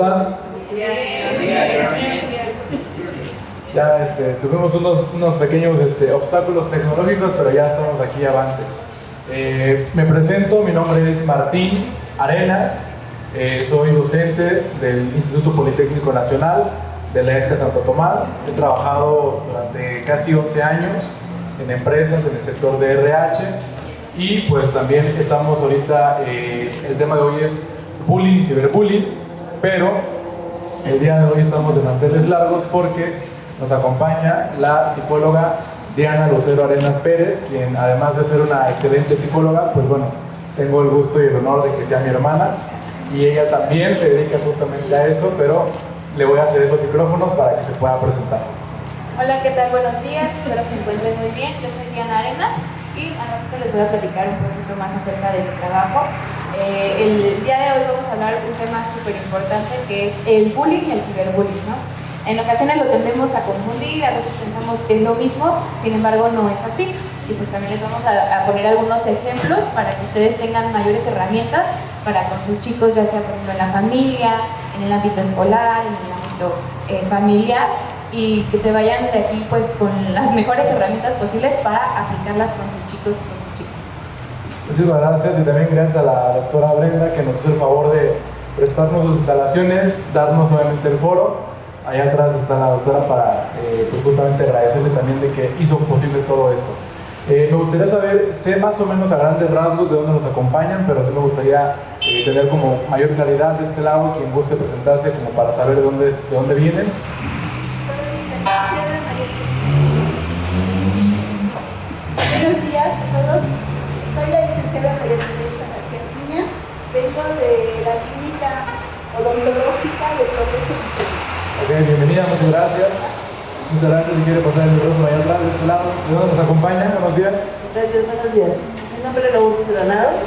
están? Ya tuvimos unos pequeños obstáculos tecnológicos, pero ya estamos aquí avantes. Me presento, mi nombre es Martín Arenas, soy docente del Instituto Politécnico Nacional de la ESCA Santo Tomás. He trabajado durante casi 11 años en empresas en el sector de RH y pues también estamos ahorita, el tema de hoy es bullying y ciberbullying, pero el día de hoy estamos de manteles largos porque nos acompaña la psicóloga Diana Lucero Arenas Pérez, quien además de ser una excelente psicóloga, pues bueno, tengo el gusto y el honor de que sea mi hermana y ella también se dedica justamente a eso, pero le voy a ceder los micrófonos para que se pueda presentar. Hola, ¿qué tal? Buenos días, espero se encuentren muy bien. Yo soy Diana Arenas y ahora les voy a platicar un poquito más acerca de mi trabajo. El día de hoy vamos a hablar de un tema súper importante que es el bullying y el ciberbullying, ¿no? En ocasiones lo tendemos a confundir, a veces pensamos que es lo mismo, sin embargo no es así. Y pues también les vamos a poner algunos ejemplos para que ustedes tengan mayores herramientas para con sus chicos, ya sea por ejemplo en la familia, en el ámbito escolar, en el ámbito familiar, y que se vayan de aquí pues con las mejores herramientas posibles para aplicarlas con sus chicos y con sus chicas. Muchísimas gracias y también gracias a la doctora Brenda que nos hizo el favor de prestarnos sus instalaciones, darnos obviamente el foro. Allá atrás está la doctora para pues justamente agradecerle también de que hizo posible todo esto. Me gustaría saber, sé más o menos a grandes rasgos de dónde nos acompañan, pero sí me gustaría tener como mayor claridad de este lado, quien guste presentarse como para saber de dónde vienen. Buenos días a todos, soy la licenciada María Teresa García Piña, vengo de la clínica odontológica de Progreso Visual. Ok, bienvenida, muchas gracias. Muchas gracias, si quiere pasar el micrófono allá atrás, de este lado. ¿De dónde nos acompaña? Buenos días. Gracias, buenos días. Mi nombre es Raúl Granados,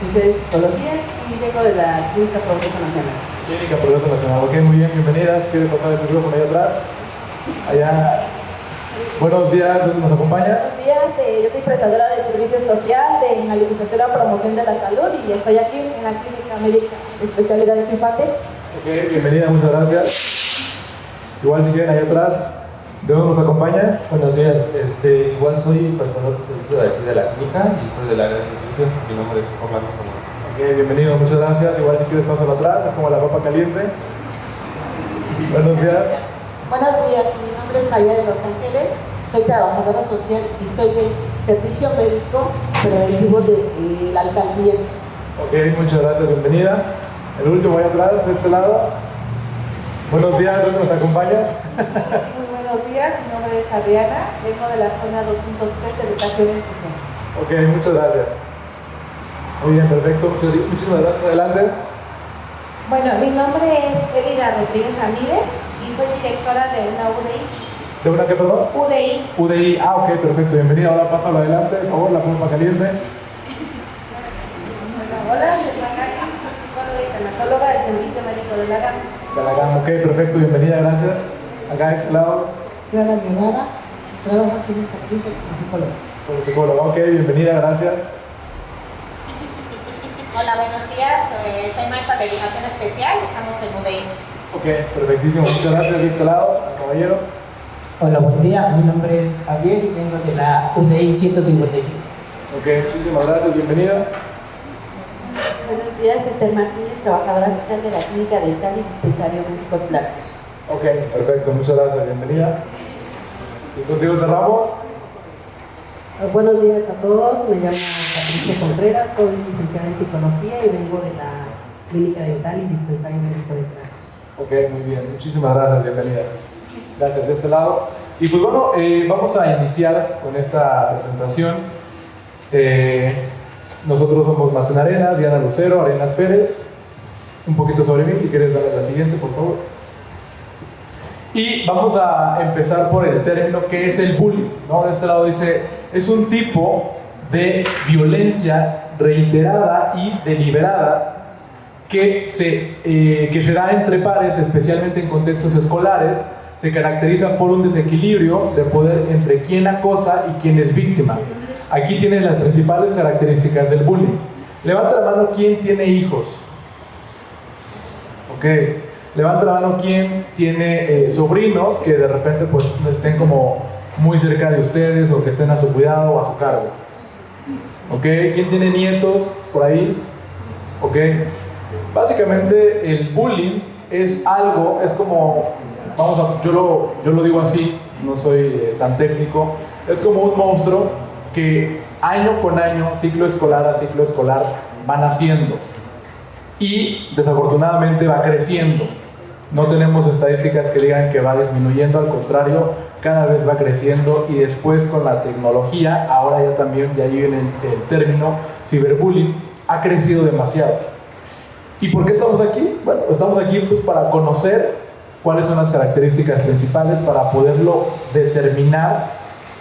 licenciada en Psicología y vengo de la Clínica Progreso Nacional. Clínica Progreso Nacional, ok, muy bien, bienvenidas. ¿Quiere pasar el micrófono allá atrás? Allá. Buenos días, ¿dónde nos acompaña? Buenos días, yo soy prestadora de servicio social en la licenciatura Promoción de la Salud y estoy aquí en la Clínica Médica Especialidades Infantes. Ok, bienvenida, muchas gracias. Igual si quieren allá atrás, ¿de dónde nos acompañas? Buenos días, igual soy prestador de servicio de aquí de la clínica y soy del área de nutrición. Mi nombre es Orlando Zamora. Ok, bienvenido, muchas gracias. Igual si quieres pasarlo atrás, es como la papa caliente. Buenos días. Buenos días, mi nombre es María de Los Ángeles, soy trabajadora social y soy del Servicio Médico Preventivo de la Alcaldía. Ok, muchas gracias, bienvenida. El último allá atrás, de este lado. Buenos días, ¿dónde nos acompañas? Muy buenos días, mi nombre es Adriana, vengo de la zona 203 de Educación Especial. Ok, muchas gracias. Muy bien, perfecto, muchísimas gracias. Adelante. Bueno, mi nombre es Elida Rodríguez Ramírez y soy directora de una UDI. ¿De una qué, perdón? UDI. UDI, ok, perfecto, bienvenida. Ahora pásalo adelante, por favor, la papa caliente. Hola, soy Macari, psicóloga y tanatóloga del Servicio Médico de la GAM. De la gama, ok, perfecto, bienvenida, gracias. Acá a este lado. Clara Guevara, trabajo aquí en esta clínica como psicóloga. Como psicóloga, ok, bienvenida, gracias. Hola, buenos días. Soy maestra de educación especial. Estamos en UDI. Ok, perfectísimo, muchas gracias. De este lado, al caballero. Hola, buen día. Mi nombre es Javier y vengo de la UDI 155. Ok, muchísimas gracias, bienvenida. Buenos días, Esther Martínez, trabajadora social de la Clínica Dental y Dispensario Médico Placos. Ok, perfecto, muchas gracias, bienvenida. Y contigo cerramos. Buenos días a todos, me llamo Patricia Contreras, soy licenciada en Psicología y vengo de la Clínica Dental y Dispensario Médico de Placos. Ok, muy bien, muchísimas gracias, bienvenida. Gracias, de este lado. Y pues bueno, vamos a iniciar con esta presentación. Nosotros somos Martín Arenas, Diana Lucero, Arenas Pérez. Un poquito sobre mí, si quieres darle la siguiente, por favor. Y vamos a empezar por el término que es el bullying, ¿no? De este lado dice, es un tipo de violencia reiterada y deliberada que se da entre pares, especialmente en contextos escolares. Se caracteriza por un desequilibrio de poder entre quién acosa y quién es víctima. Aquí tienen las principales características del bullying. Levanta la mano, ¿quién tiene hijos? Ok. Levanta la mano quien tiene sobrinos que de repente pues estén como muy cerca de ustedes o que estén a su cuidado o a su cargo. ¿Ok? ¿Quién tiene nietos por ahí? ¿Ok? Básicamente el bullying es algo, es como, yo lo digo así, no soy tan técnico, es como un monstruo que año con año, ciclo escolar a ciclo escolar, van haciendo y desafortunadamente va creciendo. No tenemos estadísticas que digan que va disminuyendo, al contrario, cada vez va creciendo y después con la tecnología, ahora ya también, de ahí viene el término ciberbullying, ha crecido demasiado. ¿Y por qué estamos aquí? Bueno, estamos aquí pues para conocer cuáles son las características principales para poderlo determinar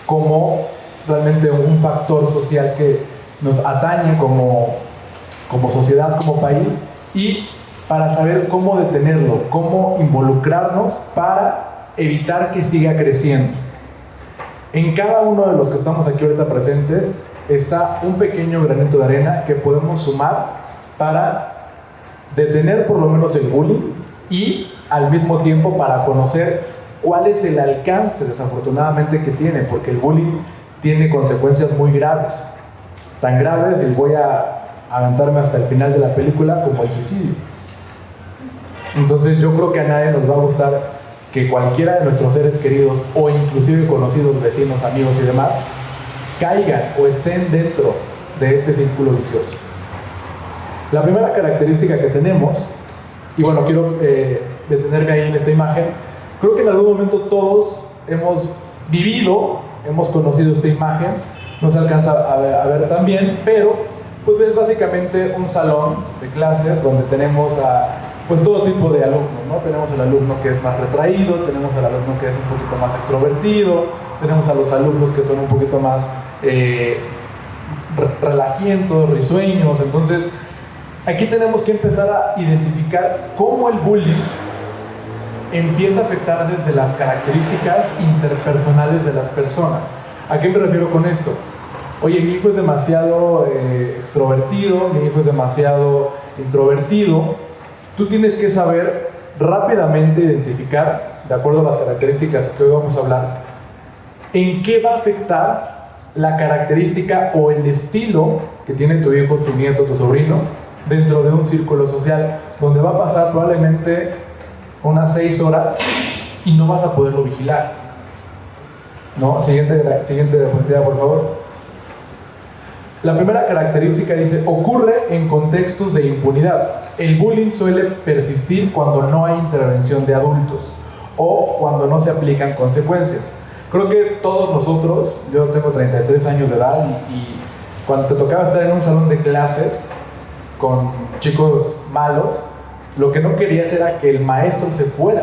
como realmente un factor social que nos atañe como sociedad, como país, y para saber cómo detenerlo, cómo involucrarnos para evitar que siga creciendo. En cada uno de los que estamos aquí ahorita presentes está un pequeño granito de arena que podemos sumar para detener por lo menos el bullying y al mismo tiempo para conocer cuál es el alcance desafortunadamente que tiene, porque el bullying tiene consecuencias muy graves, tan graves, y voy a aventarme hasta el final de la película, como el suicidio. Entonces yo creo que a nadie nos va a gustar que cualquiera de nuestros seres queridos o inclusive conocidos, vecinos, amigos y demás caigan o estén dentro de este círculo vicioso. La primera característica que tenemos, y bueno, quiero detenerme ahí en esta imagen, creo que en algún momento todos hemos vivido, hemos conocido esta imagen, no se alcanza a ver tan bien, pero pues es básicamente un salón de clases donde tenemos a pues todo tipo de alumnos, ¿no? Tenemos el alumno que es más retraído, tenemos al alumno que es un poquito más extrovertido, tenemos a los alumnos que son un poquito más relajientos, risueños. Entonces aquí tenemos que empezar a identificar cómo el bullying empieza a afectar desde las características interpersonales de las personas. ¿A qué me refiero con esto? Oye, mi hijo es demasiado extrovertido, mi hijo es demasiado introvertido. Tú tienes que saber rápidamente identificar, de acuerdo a las características que hoy vamos a hablar, en qué va a afectar la característica o el estilo que tiene tu hijo, tu nieto, tu sobrino dentro de un círculo social donde va a pasar probablemente unas 6 horas y no vas a poderlo vigilar. ¿No? Siguiente diapositiva, por favor. La primera característica dice: ocurre en contextos de impunidad. El bullying suele persistir cuando no hay intervención de adultos o cuando no se aplican consecuencias. Creo que todos nosotros, yo tengo 33 años de edad y cuando te tocaba estar en un salón de clases con chicos malos, lo que no querías era que el maestro se fuera,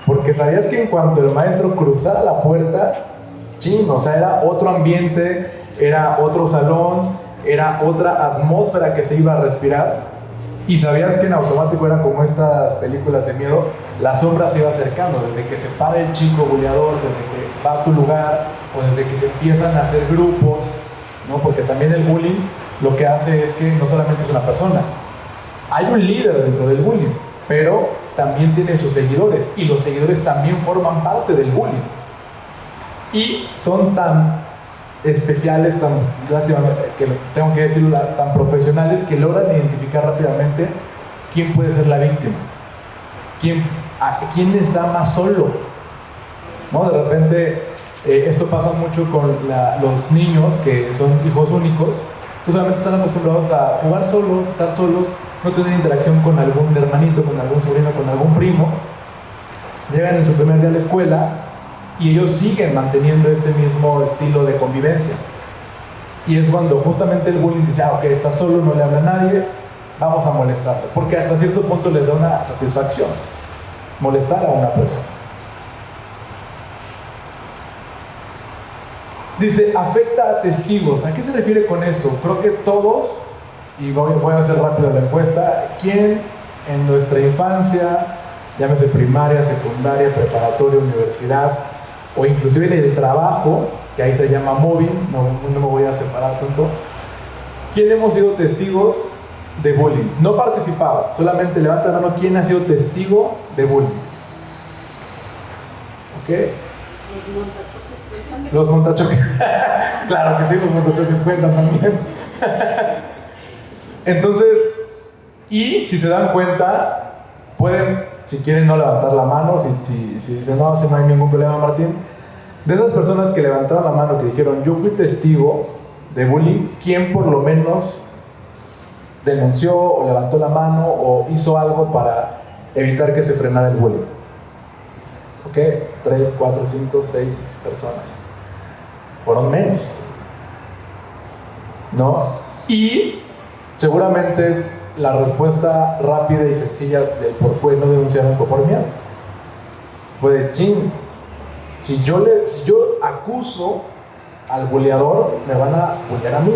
porque sabías que en cuanto el maestro cruzara la puerta, o sea, era otro ambiente, era otro salón, era otra atmósfera que se iba a respirar, y sabías que en automático era como estas películas de miedo, la sombra se iba acercando, desde que se para el chico buleador, desde que va a tu lugar, o desde que se empiezan a hacer grupos, ¿no? Porque también el bullying lo que hace es que no solamente es una persona, hay un líder dentro del bullying, pero también tiene sus seguidores, y los seguidores también forman parte del bullying, y son tan especiales, tan, lástima que tengo que decirlo, tan profesionales, que logran identificar rápidamente quién puede ser la víctima, quién está más solo, ¿no? De repente esto pasa mucho con los niños que son hijos únicos, pues solamente están acostumbrados a jugar solos, estar solos, no tener interacción con algún hermanito, con algún sobrino, con algún primo. Llegan en su primer día a la escuela y ellos siguen manteniendo este mismo estilo de convivencia. Y es cuando justamente el bullying dice: ok, está solo, no le habla a nadie, vamos a molestarlo. Porque hasta cierto punto les da una satisfacción molestar a una persona. Dice: afecta a testigos. ¿A qué se refiere con esto? Creo que todos, y voy a hacer rápido la encuesta, ¿quién en nuestra infancia, llámese primaria, secundaria, preparatoria, universidad, o inclusive en el trabajo, que ahí se llama móvil, no me voy a separar tanto, ¿quién hemos sido testigos de bullying. No participado, solamente levanta la mano quién ha sido testigo de bullying. ¿Ok? Los montachoques. Claro que sí, los montachoques cuentan también. Entonces, y si se dan cuenta, pueden, si quieren, no levantar la mano. Si dicen, no, si no hay ningún problema, Martín. De esas personas que levantaron la mano, que dijeron, yo fui testigo de bullying, ¿quién por lo menos denunció o levantó la mano o hizo algo para evitar que se frenara el bullying? ¿Ok? 3, 4, 5, 6 personas. Fueron menos, ¿no? Y seguramente la respuesta rápida y sencilla del por qué no denunciaron fue por miedo. Fue de ching. Si yo acuso al buleador, me van a bulear a mí.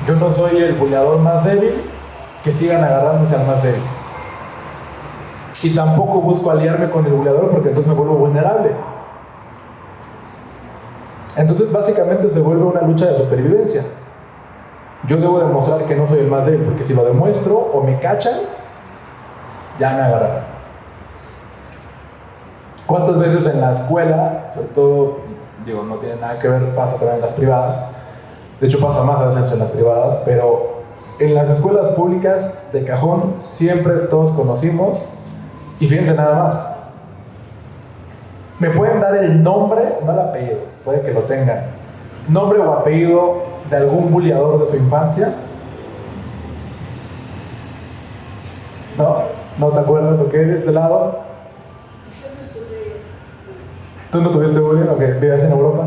Yo no soy el buleador más débil, que sigan agarrándose al más débil. Y tampoco busco aliarme con el buleador porque entonces me vuelvo vulnerable. Entonces básicamente se vuelve una lucha de supervivencia. Yo debo demostrar que no soy el más débil, porque si lo demuestro o me cachan, ya me agarran. ¿Cuántas veces en la escuela, sobre todo, digo, no tiene nada que ver, pasa también en las privadas, de hecho pasa más a veces en las privadas, pero en las escuelas públicas de cajón siempre todos conocimos, y fíjense nada más, me pueden dar el nombre, no el apellido, puede que lo tengan, nombre o apellido de algún buleador de su infancia. ¿No te acuerdas lo que es de este lado? ¿Tú no tuviste bullying o qué? ¿Vivías en Europa?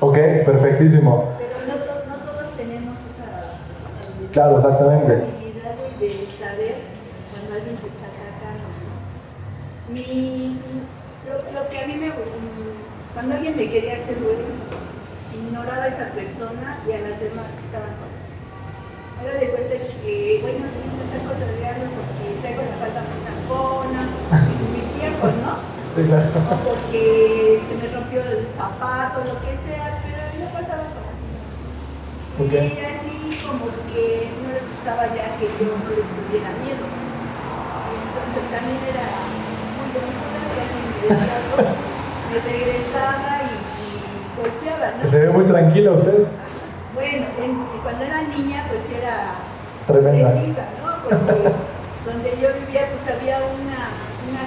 Ok, perfectísimo. Pero no todos tenemos esa Claro, exactamente. habilidad de saber cuando alguien se está atacando. Lo que a mí cuando alguien me quería hacer bullying, ignoraba a esa persona y a las demás que estaban con él. Haga de cuenta que, bueno, sí, me están contrariando porque traigo la falda más tampona, en mis tiempos, ¿no? Sí, claro. O porque se me rompió el zapato, lo que sea, pero a mí no pasaba como así. Okay. Y así como que no les gustaba ya que yo no les tuviera miedo. Entonces también era muy bonita, si alguien me decía algo, me regresaba y golpeaba, ¿no? Se ve muy tranquila usted. Bueno, cuando era niña pues era Tremenda. crecida, ¿no? Porque donde yo vivía pues había una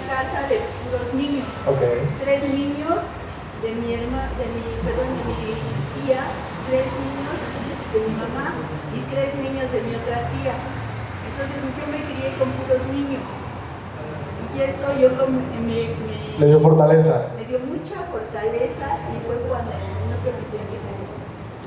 casa de puros niños. Ok. 3 niños de mi tía, 3 niños de mi mamá y 3 niños de mi otra tía. Entonces yo me crié con puros niños. Y eso yo Le dio fortaleza. me dio mucha fortaleza y fue cuando no permitía que me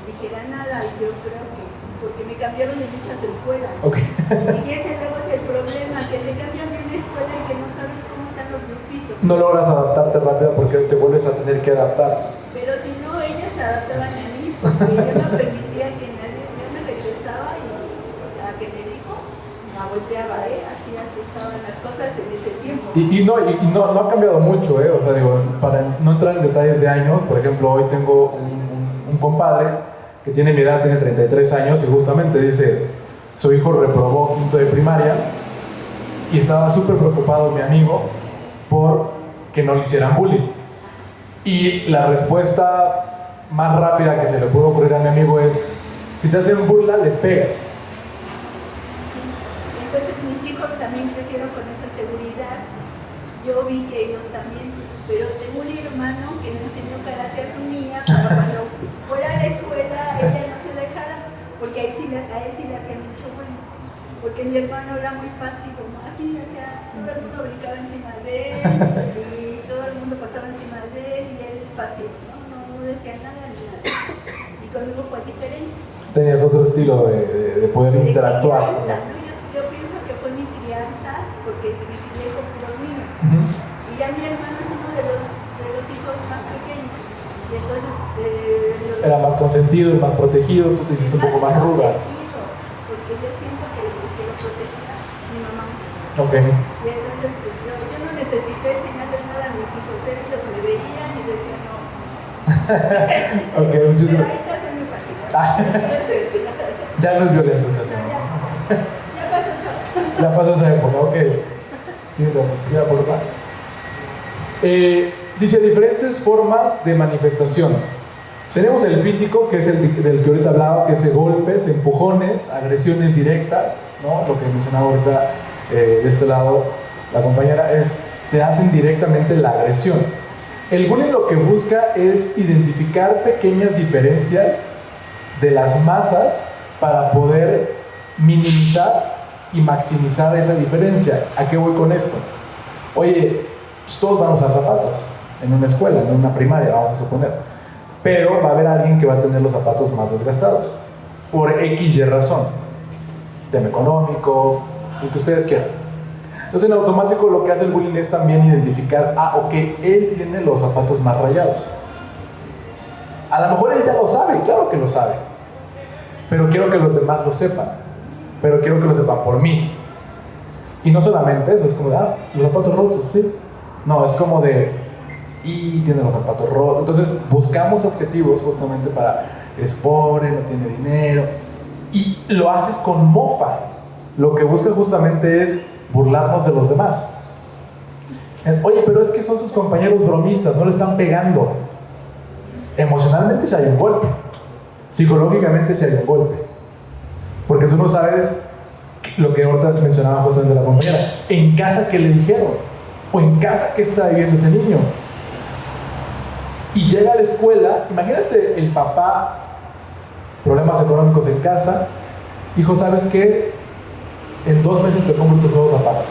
dijera nada. Yo creo que porque me cambiaron de muchas escuelas. Okay. Y ese luego es el problema, que te cambian de una escuela y que no sabes cómo están los grupitos. No logras adaptarte rápido porque te vuelves a tener que adaptar. Pero si no, ellas se adaptaban a mí, porque yo no permitía que nadie, yo me regresaba y a que me dijo, la volteaba, así estaban las cosas en ese tiempo. Y no ha cambiado mucho, o sea, digo, para no entrar en detalles de años, por ejemplo, hoy tengo un compadre que tiene mi edad, tiene 33 años y justamente dice, su hijo reprobó quinto de primaria y estaba súper preocupado mi amigo por que no le hicieran bullying. Y la respuesta más rápida que se le pudo ocurrir a mi amigo es, si te hacen burla, les pegas. Entonces mis hijos también crecieron con esa seguridad. Yo vi que ellos también, pero tengo un hermano que le enseñó karate a su niña para cuando fuera a la escuela ella no se dejara, porque a él sí le hacía mucho bueno. Porque mi hermano era muy pasivo, ¿no? Así, o sea, todo el mundo brincaba encima de él y todo el mundo pasaba encima de él y él pasivo, no decía nada ni nada. Y conmigo fue diferente. Tenías otro estilo de poder interactuar. Yo pienso que fue mi crianza, porque me crié con los niños. Y ya mi hermano es uno de los hijos más pequeños. Y entonces... era más consentido y más protegido, tú te hiciste un poco más ruda. Porque yo siento que lo protegía mi mamá mucho. Ok. Y entonces yo no necesité enseñarles nada a mis hijos. Ellos me veían y decían, no, Ok, Pero muchísimas ahorita soy muy pacífica. Ya no es violento esta semana. Ya pasó eso. Ya pasó esa época, ok. Tienes la música, por favor. Dice diferentes formas de manifestación. Tenemos el físico, que es el del que ahorita hablaba, que es golpes, empujones, agresiones directas, ¿no? Lo que mencionaba ahorita de este lado la compañera es, te hacen directamente la agresión. El bullying lo que busca es identificar pequeñas diferencias de las masas para poder minimizar y maximizar esa diferencia. ¿A qué voy con esto? Oye, pues todos van a usar zapatos en una escuela, en una primaria, vamos a suponer. Pero va a haber alguien que va a tener los zapatos más desgastados por X y razón, tema económico, lo que ustedes quieran. Entonces en automático lo que hace el bullying es también identificar, ok, él tiene los zapatos más rayados. A lo mejor él ya lo sabe, claro que lo sabe, pero quiero que los demás lo sepan, pero quiero que lo sepan por mí. Y no solamente eso, es como de, los zapatos rotos, ¿sí? No, es como de, y tiene los zapatos rotos. Entonces buscamos objetivos justamente para, es pobre, no tiene dinero, y lo haces con mofa. Lo que busca justamente es burlarnos de los demás. Oye, pero es que son tus compañeros bromistas, no le están pegando. Emocionalmente se hay un golpe, psicológicamente se hay un golpe, porque tú no sabes lo que ahorita mencionaba José de la compañera, en casa que le dijeron, o en casa que está viviendo ese niño. Y llega a la escuela, imagínate el papá, problemas económicos en casa, hijo, ¿sabes qué? En 2 meses te compro tus nuevos zapatos.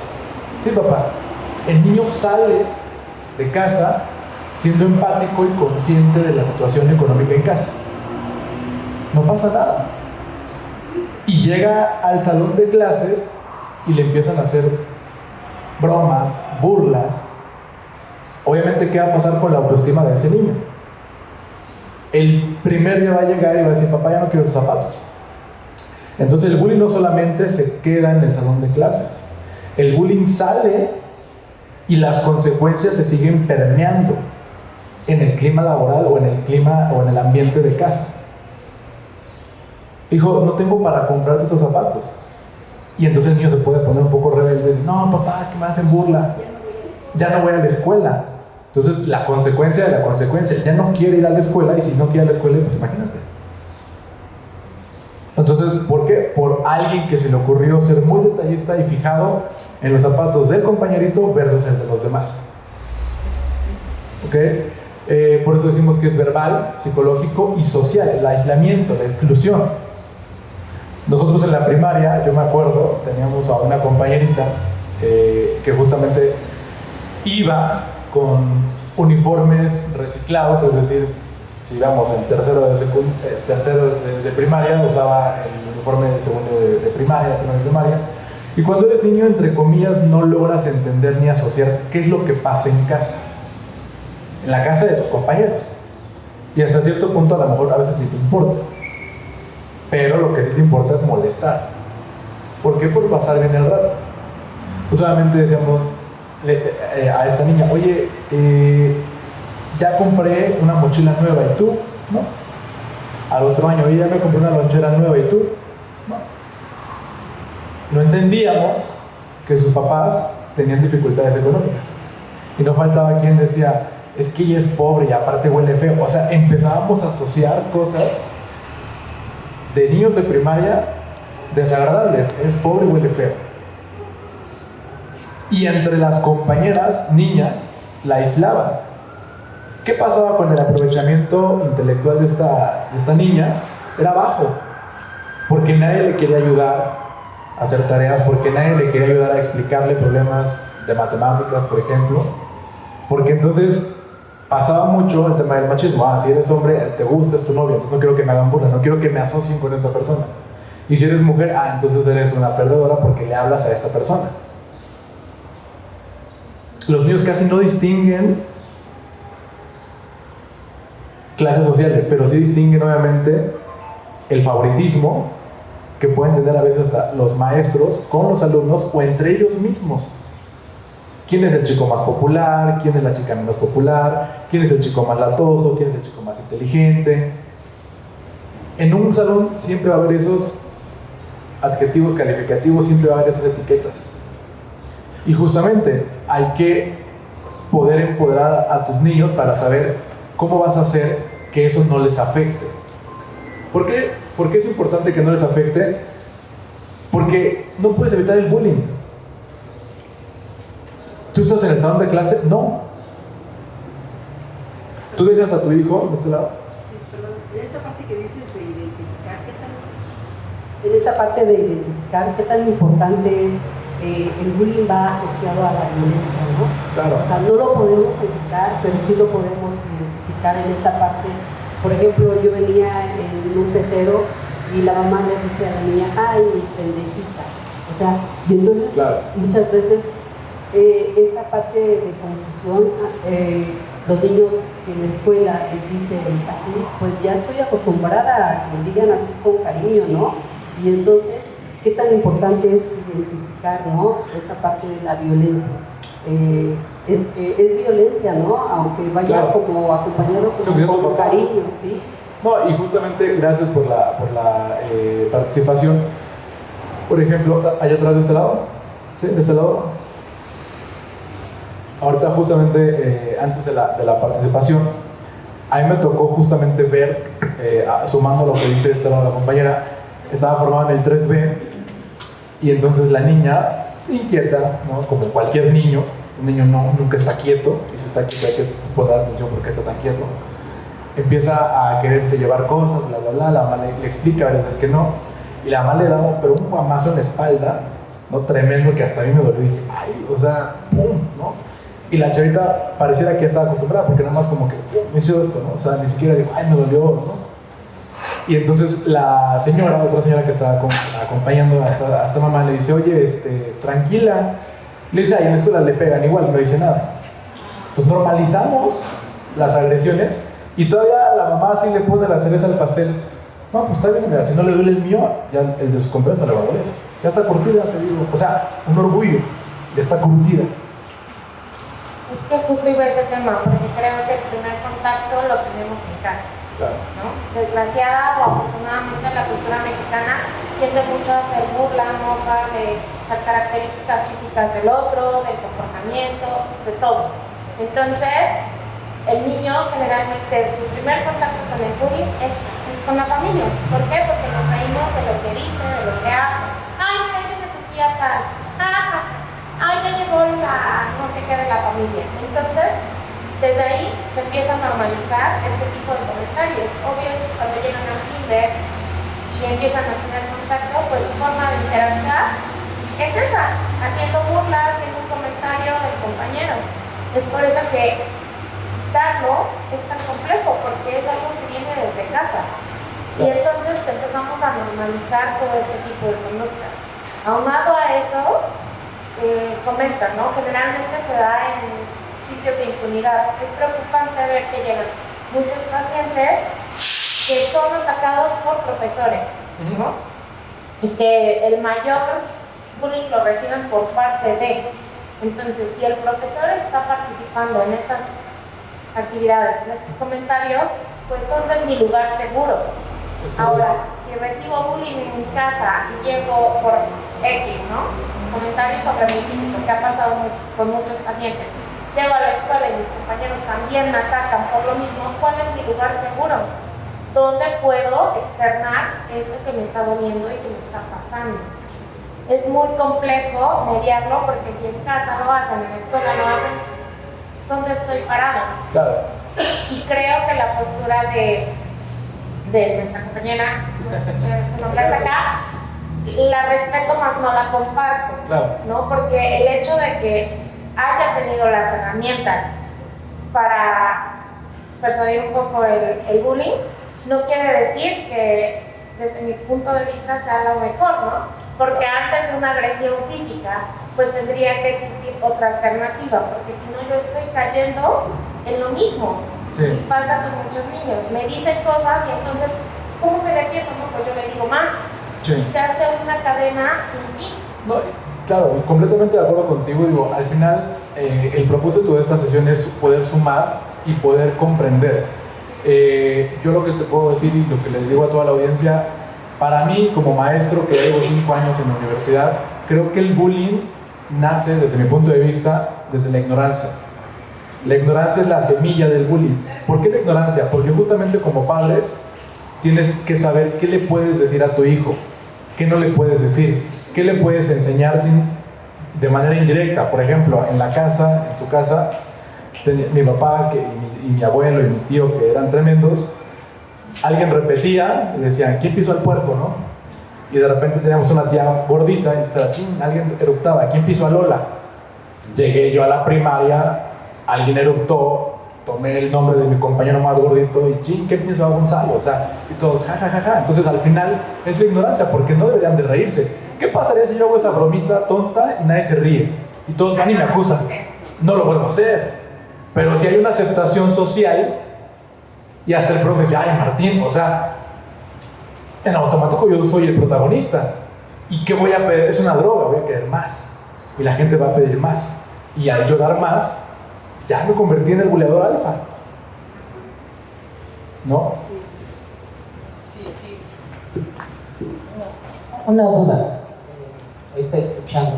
Sí, papá. El niño sale de casa siendo empático y consciente de la situación económica en casa. No pasa nada. Y llega al salón de clases y le empiezan a hacer bromas, burlas. Obviamente, ¿qué va a pasar con la autoestima de ese niño? El primer día va a llegar y va a decir, papá, ya no quiero tus zapatos. Entonces el bullying no solamente se queda en el salón de clases, el bullying sale y las consecuencias se siguen permeando en el clima laboral o en el clima o en el ambiente de casa. Hijo, no tengo para comprarte tus zapatos. Y entonces el niño se puede poner un poco rebelde. No, papá, es que me hacen burla. Ya no voy a la escuela. Entonces la consecuencia de la consecuencia, ya no quiere ir a la escuela, y si no quiere ir a la escuela, pues imagínate. Entonces, ¿por qué? Por alguien que se le ocurrió ser muy detallista y fijado en los zapatos del compañerito versus el de los demás. ¿Ok? Por eso decimos que es verbal, psicológico y social, el aislamiento, la exclusión. Nosotros en la primaria, yo me acuerdo, teníamos a una compañerita que justamente iba con uniformes reciclados, es decir, si íbamos en tercero de primaria, usaba el uniforme del segundo de primaria, primero de primaria. Y cuando eres niño, entre comillas, no logras entender ni asociar qué es lo que pasa en casa, en la casa de tus compañeros. Y hasta cierto punto, a lo mejor a veces ni te importa. Pero lo que sí te importa es molestar. ¿Por qué? Por pasar bien el rato. Pues solamente decíamos a esta niña, oye, ya compré una mochila nueva, ¿y tú? ¿No? Al otro año, oye, ya me compré una lonchera nueva, ¿y tú? No. No entendíamos que sus papás tenían dificultades económicas. Y no faltaba quien decía, es que ella es pobre y aparte huele feo. O sea, empezábamos a asociar cosas de niños de primaria desagradables. Es pobre y huele feo. Y entre las compañeras, niñas, la aislaban. ¿Qué pasaba con el aprovechamiento intelectual de esta niña? Era bajo, porque nadie le quería ayudar a hacer tareas, porque nadie le quería ayudar a explicarle problemas de matemáticas, por ejemplo, porque entonces pasaba mucho el tema del machismo. Si eres hombre, te gusta, es tu novia, entonces no quiero que me hagan burla, no quiero que me asocien con esta persona. Y si eres mujer, entonces eres una perdedora porque le hablas a esta persona. Los niños casi no distinguen clases sociales, pero sí distinguen obviamente el favoritismo que pueden tener a veces hasta los maestros con los alumnos o entre ellos mismos. quién es el chico más popular, quién es la chica menos popular, quién es el chico más latoso, quién es el chico más inteligente. En un salón siempre va a haber esos adjetivos calificativos, siempre va a haber esas etiquetas. Y justamente hay que poder empoderar a tus niños para saber cómo vas a hacer que eso no les afecte. ¿Por qué? ¿Por qué es importante que no les afecte? Porque no puedes evitar el bullying. ¿Tú estás en el salón de clase? No. ¿Tú dejas a tu hijo de este lado? Sí, perdón, en esta parte que dices de identificar, en esta parte de identificar qué tan importante es el bullying va asociado a la violencia, ¿no? Claro. O sea, no lo podemos evitar, pero sí lo podemos identificar en esta parte. Por ejemplo, yo venía en un pecero y la mamá le dice a la niña, ay, mi pendejita. O sea, y entonces claro, muchas veces esta parte de confusión, los niños en la escuela les dicen así, pues ya estoy acostumbrada a que me digan así con cariño, ¿no? Y entonces, ¿qué tan importante es identificar, ¿no? Esta parte de la violencia? Es violencia, ¿no? Aunque vaya claro, como acompañado con cariño, ¿sí? No, y justamente gracias por la participación. Por ejemplo, allá atrás de este lado, ¿sí? De este lado. Ahorita justamente antes de la participación, a mí me tocó justamente ver, sumando lo que dice esta la compañera, estaba formado en el 3B y entonces la niña, inquieta, ¿no? Como cualquier niño, un niño nunca está quieto, y si está quieto hay que poner atención porque está tan quieto, empieza a quererse llevar cosas, bla, bla, bla, la mamá le explica, verdad es que no, y la mamá le da pero un guamazo en la espalda, ¿no? Tremendo, que hasta a mí me dolió y dije, ay, o sea, pum, ¿no? Y la chavita pareciera que ya estaba acostumbrada porque nada más como que me hizo esto, ¿no? O sea, ni siquiera dijo, ay, me dolió, ¿no? Y entonces la señora, otra señora que estaba acompañando a esta mamá, le dice, oye, tranquila. Le dice, ay, en la escuela le pegan igual, no dice nada. Entonces normalizamos las agresiones y todavía la mamá así le pone la cereza al pastel. No, pues está bien, mira, si no le duele el mío, ya el de sus compañeros le va a doler. Ya está curtida, te digo. O sea, un orgullo, ya está curtida. Es que justo iba a ese tema, porque creo que el primer contacto lo tenemos en casa. Claro. ¿No? Desgraciada o afortunadamente la cultura mexicana tiende mucho a hacer burla, mofa de las características físicas del otro, del comportamiento, de todo. Entonces, el niño generalmente su primer contacto con el bullying es con la familia. ¿Por qué? Porque nos reímos de lo que dice, de lo que hace. Ay, mira, ahí viene tu tía tal. Ay, ya llegó la no sé qué de la familia. Entonces, desde ahí se empieza a normalizar este tipo de comentarios. Obvio es que cuando llegan al kinder y empiezan a tener contacto, pues su forma de interactuar es esa, haciendo burla, haciendo un comentario del compañero. Es por eso que darlo es tan complejo, porque es algo que viene desde casa. Y entonces empezamos a normalizar todo este tipo de conductas. Aunado a eso, comentan, ¿no? Generalmente se da en sitios de impunidad. Es preocupante ver que llegan muchos pacientes que son atacados por profesores, ¿no? Y que el mayor bullying lo reciben por parte de. Entonces, si el profesor está participando en estas actividades, en estos comentarios, pues ¿dónde es mi lugar seguro? Ahora, si recibo bullying en mi casa y llego por X, ¿no? Comentarios sobre mi físico, que ha pasado con muchos pacientes. Llego a la escuela y mis compañeros también me atacan por lo mismo. ¿Cuál es mi lugar seguro? ¿Dónde puedo externar esto que me está doliendo y que me está pasando? Es muy complejo mediarlo porque si en casa lo hacen, en la escuela lo hacen, ¿dónde estoy parado? Claro. Y creo que la postura de nuestra compañera, su nombre es acá, la respeto más no la comparto, Claro. ¿no? Porque el hecho de que haya tenido las herramientas para persuadir un poco el bullying, no quiere decir que desde mi punto de vista sea lo mejor, ¿no? Porque antes de una agresión física, pues tendría que existir otra alternativa, porque si no yo estoy cayendo en lo mismo. Sí. Y pasa con muchos niños, me dicen cosas y entonces, ¿cómo me defiendo? No, pues yo le digo más. Sí. Y se hace una cadena sin fin. No, claro, completamente de acuerdo contigo. Digo, al final el propósito de esta sesión es poder sumar y poder comprender. Yo lo que te puedo decir y lo que les digo a toda la audiencia, para mí como maestro que llevo 5 años en la universidad, creo que el bullying nace desde mi punto de vista desde la ignorancia. La ignorancia es la semilla del bullying. ¿Por qué la ignorancia? Porque justamente como padres tienes que saber qué le puedes decir a tu hijo, qué no le puedes decir, qué le puedes enseñar de manera indirecta. Por ejemplo, en su casa, mi papá y mi abuelo y mi tío, que eran tremendos, alguien repetía y decían, ¿quién pisó al puerco, no? Y de repente teníamos una tía gordita, y entonces, alguien eructaba, ¿quién pisó a Lola? Llegué yo a la primaria, alguien eructó, tomé el nombre de mi compañero más gordito y ¿quién pisó a Gonzalo? O sea, y todos, ja. Entonces al final es la ignorancia, porque no deberían de reírse. ¿Qué pasaría si yo hago esa bromita tonta y nadie se ríe? Y todos van y me acusan. No lo vuelvo a hacer. Pero si hay una aceptación social, y hasta el profe dice, ay Martín, o sea, en automático yo soy el protagonista. ¿Y qué voy a pedir? Es una droga, voy a querer más. Y la gente va a pedir más. Y al yo dar más, ya me convertí en el buleador alfa. ¿No? Sí. Una duda, ahorita escuchando.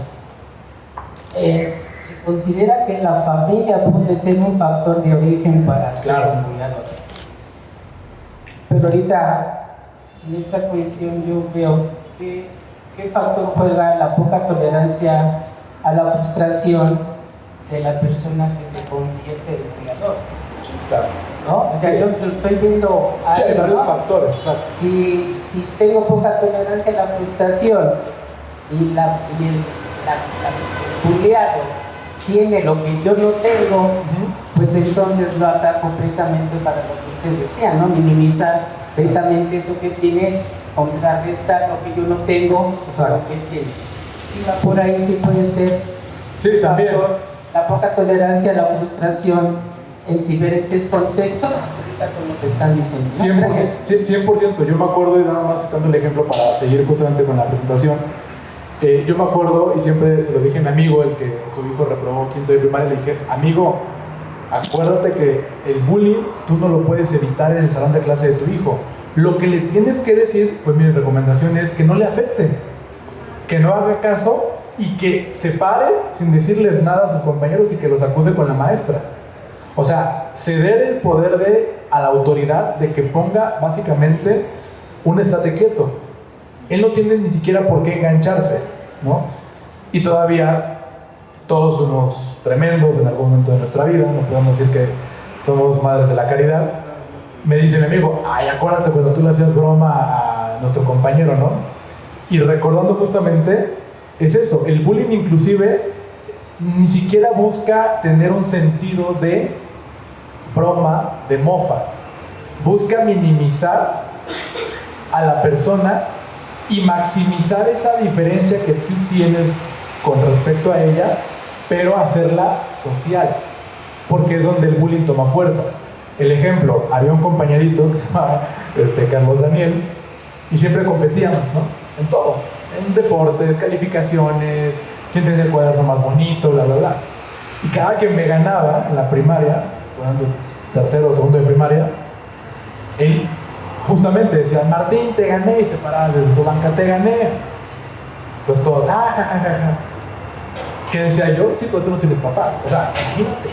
¿Se considera que la familia puede ser un factor de origen para ser un buleador? Pero ahorita, en esta cuestión, yo veo que ¿qué factor juega la poca tolerancia a la frustración de la persona que se convierte en buleador? Claro. ¿No? O sea, yo lo estoy viendo. Sí, hay varios factores, exacto. Si tengo poca tolerancia a la frustración y el buleado tiene lo que yo no tengo, pues entonces lo ataco precisamente para lo que ustedes decían, ¿no? Minimizar precisamente eso que tiene, contrarrestar lo que yo no tengo, exacto, lo que tiene. Si va por ahí, sí puede ser. Sí, también. La poca tolerancia a la frustración en diferentes contextos, ahorita con lo que están diciendo, ¿no? 100%. Yo me acuerdo, y nada más citando el ejemplo para seguir justamente con la presentación, yo me acuerdo, y siempre se lo dije a mi amigo, el que su hijo reprobó 5º de primaria, le dije, amigo, acuérdate que el bullying tú no lo puedes evitar en el salón de clase de tu hijo. Lo que le tienes que decir, pues mi recomendación es que no le afecte, que no haga caso y que se pare sin decirles nada a sus compañeros y que los acuse con la maestra. O sea, ceder el poder a la autoridad de que ponga básicamente un estate quieto. Él no tiene ni siquiera por qué engancharse, ¿no? Y todavía todos somos tremendos en algún momento de nuestra vida, no podemos decir que somos madres de la caridad. Me dice mi amigo, ay, acuérdate cuando tú le hacías broma a nuestro compañero, ¿no? Y recordando justamente, es eso, el bullying inclusive ni siquiera busca tener un sentido de broma, de mofa. Busca minimizar a la persona y maximizar esa diferencia que tú tienes con respecto a ella, pero hacerla social, porque es donde el bullying toma fuerza. El ejemplo, había un compañerito que se llamaba Carlos Daniel, y siempre competíamos, ¿no? En todo, en deportes, calificaciones, quién tenía el cuaderno más bonito, bla, bla, bla. Y cada que me ganaba en la primaria, tercero o segundo de primaria, él justamente decía, Martín, te gané, y se paraba desde su banca, te gané. Pues todos, ja. ¿Qué decía yo? Sí, pero tú no tienes papá. O sea, imagínate.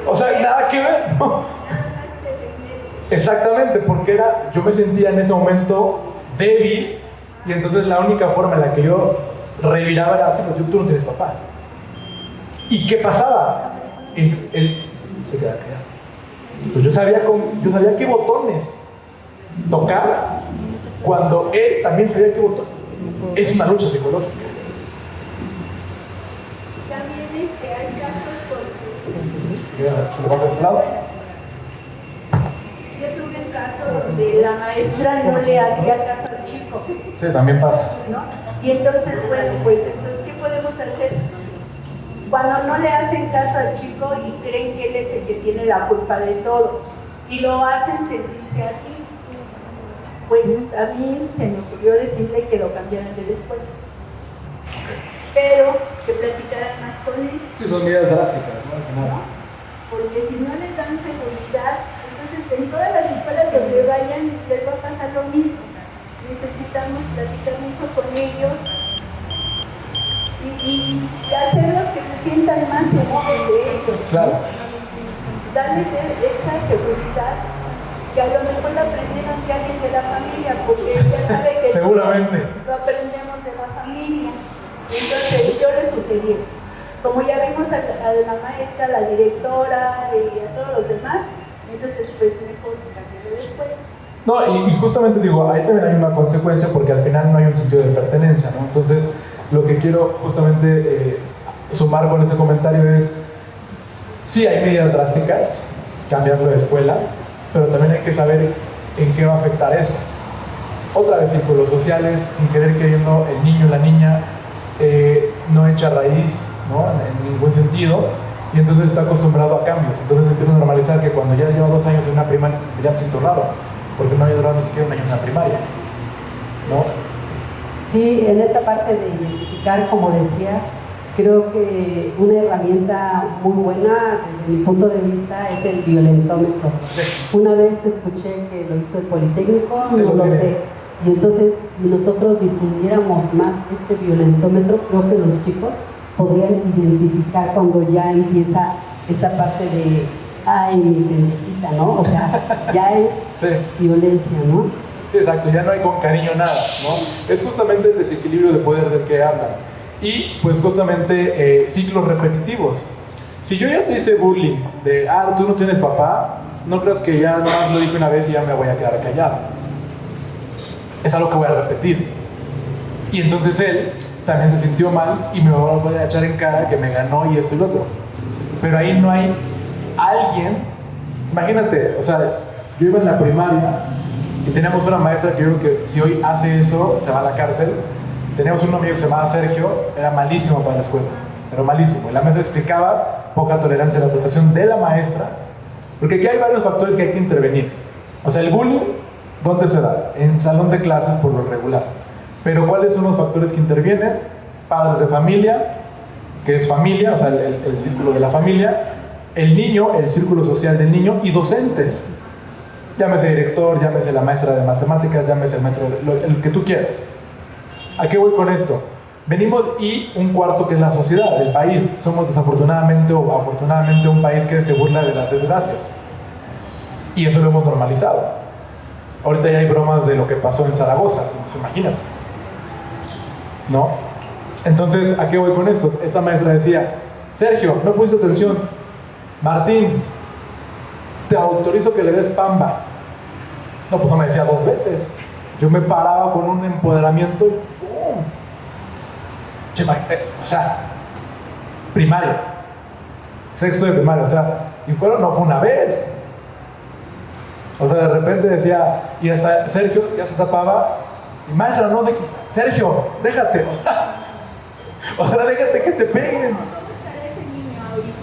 O sea, nada que ver, ¿no? Exactamente, porque yo me sentía en ese momento débil, y entonces la única forma en la que yo reviraba era así, pues tú no tienes papá. ¿Y qué pasaba? Él se quedaba callado. Pues yo sabía qué botones tocar cuando él también sabía qué botón. Es una lucha psicológica. También hay casos porque... ¿Se lo va a ese lado? Yo tuve un caso donde la maestra no le hacía caso al chico. Sí, también pasa. ¿No? Y entonces, bueno, pues entonces, ¿qué podemos hacer? Cuando no le hacen caso al chico y creen que él es el que tiene la culpa de todo y lo hacen sentirse así, pues a mí se me ocurrió decirle que lo cambiaran de la escuela. pero que platicaran más con él. Sí, son medidas drásticas, ¿no? Al final. ¿No? Porque si no les dan seguridad, entonces en todas las escuelas donde vayan les va a pasar lo mismo. Necesitamos platicar mucho con ellos y hacerlos que se sientan más seguros de ellos. Claro. Darles esa seguridad que a lo mejor la aprendieron de alguien de la familia, porque ya sabe que Seguramente. lo aprendemos de la familia. Entonces yo les sugerí eso. Como ya vimos a la maestra, a la directora y a todos los demás, entonces pues mejor cambiar de escuela. No, y justamente digo, ahí también hay una consecuencia porque al final no hay un sentido de pertenencia, ¿no? Entonces, lo que quiero justamente sumar con ese comentario es, sí hay medidas drásticas, cambiarlo de escuela, pero también hay que saber en qué va a afectar eso. Otra vez, círculos sociales, sin querer queriendo, el niño, la niña, no echa raíz, ¿no? En ningún sentido, y entonces está acostumbrado a cambios. Entonces empieza a normalizar que cuando ya lleva 2 años en una primaria, ya me siento raro, porque no había durado ni siquiera un año en una primaria, ¿no? Sí, en esta parte de identificar, como decías, creo que una herramienta muy buena desde mi punto de vista es el violentómetro. Una vez escuché que lo hizo el Politécnico, no lo sé. Y entonces, si nosotros difundiéramos más este violentómetro, creo que los chicos podrían identificar cuando ya empieza esta parte de ay, mi pendejita, ¿no? O sea, ya es violencia, ¿no? Sí, exacto, ya no hay con cariño nada, ¿no? Es justamente el desequilibrio de poder del que hablan. Y pues justamente ciclos repetitivos. Si yo ya te hice bullying de, tú no tienes papá, no creas que ya nomás lo dije una vez y ya me voy a quedar callado. Es algo que voy a repetir. Y entonces él también se sintió mal y me voy a echar en cara que me ganó y esto y lo otro. Pero ahí no hay alguien, imagínate, o sea, yo iba en la primaria y teníamos una maestra que yo creo que si hoy hace eso, se va a la cárcel. Teníamos un amigo que se llamaba Sergio, era malísimo para la escuela, pero malísimo. Y la maestra explicaba poca tolerancia a la frustración de la maestra, porque aquí hay varios factores que hay que intervenir. O sea, el bullying, ¿dónde se da? En salón de clases por lo regular. Pero ¿cuáles son los factores que intervienen? Padres de familia, que es familia, o sea, el círculo de la familia, el niño, el círculo social del niño, y docentes. Llámese director, llámese la maestra de matemáticas, llámese el maestro, el que tú quieras. ¿A qué voy con esto? Venimos y un cuarto que es la sociedad, el país. Somos desafortunadamente o afortunadamente un país que se burla de las desgracias. Y eso lo hemos normalizado. Ahorita ya hay bromas de lo que pasó en Zaragoza, pues imagínate. ¿No? Entonces, ¿a qué voy con esto? Esta maestra decía, Sergio, no pusiste atención. Martín, te autorizo que le des pamba. No, pues no me decía 2 veces. Yo me paraba con un empoderamiento. O sea, primaria, sexto de primaria, o sea, y no fue una vez. O sea, de repente decía, y hasta Sergio ya se tapaba, y maestra, no sé qué, Sergio, déjate, o sea, déjate que te peguen. ¿Cómo estará ese niño ahorita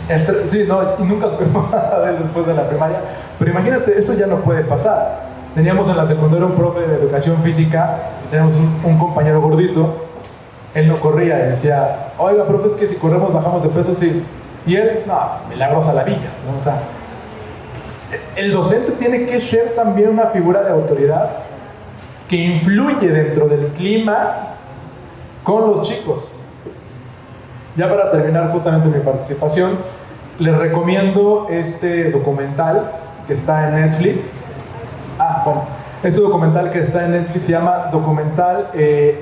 en este momento? Sí, no, y nunca supimos nada de él después de la primaria, pero imagínate, eso ya no puede pasar. Teníamos en la secundaria un profe de educación física, y teníamos un compañero gordito. Él no corría y decía, oiga, profe, es que si corremos bajamos de peso, sí. Y él, no, milagrosa la villa, ¿no? O sea, el docente tiene que ser también una figura de autoridad que influye dentro del clima con los chicos. Ya para terminar justamente mi participación, les recomiendo este documental que está en Netflix. Este documental que está en Netflix se llama documental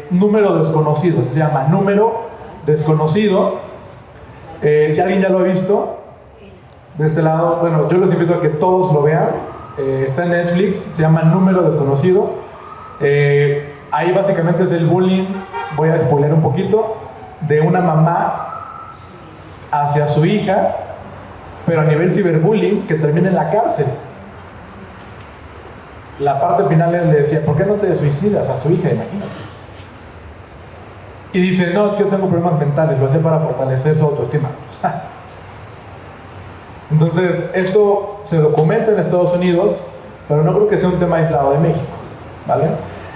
Número Desconocido, se llama Número Desconocido. Si alguien ya lo ha visto, de este lado, bueno, yo los invito a que todos lo vean. Está en Netflix, se llama Número Desconocido. Ahí básicamente es el bullying, voy a spoiler un poquito, de una mamá hacia su hija, pero a nivel ciberbullying que termina en la cárcel. La parte final él le decía, ¿por qué no te suicidas a su hija? Imagínate. Y dice, no, es que yo tengo problemas mentales, lo hacía para fortalecer su autoestima. Entonces, esto se documenta en Estados Unidos, pero no creo que sea un tema aislado de México, ¿vale?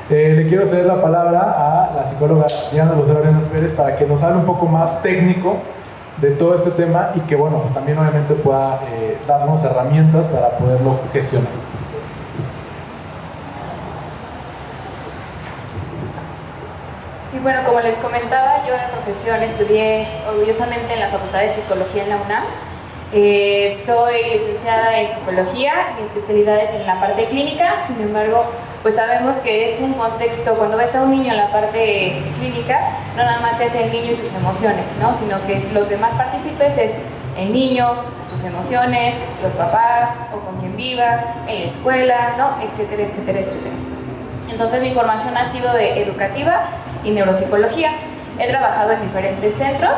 Le quiero ceder la palabra a la psicóloga Diana Lucero Arenas Pérez para que nos hable un poco más técnico de todo este tema y que, bueno, pues también obviamente pueda darnos herramientas para poderlo gestionar. Sí, bueno, como les comentaba, yo de profesión estudié orgullosamente en la Facultad de Psicología en la UNAM. Soy licenciada en Psicología y especialidades en la parte clínica. Sin embargo, pues sabemos que es un contexto, cuando ves a un niño en la parte clínica, no nada más es el niño y sus emociones, ¿no? Sino que los demás partícipes es el niño, sus emociones, los papás o con quien viva, en la escuela, ¿no? Etcétera, etcétera, etcétera. Entonces mi formación ha sido de educativa y neuropsicología. He trabajado en diferentes centros,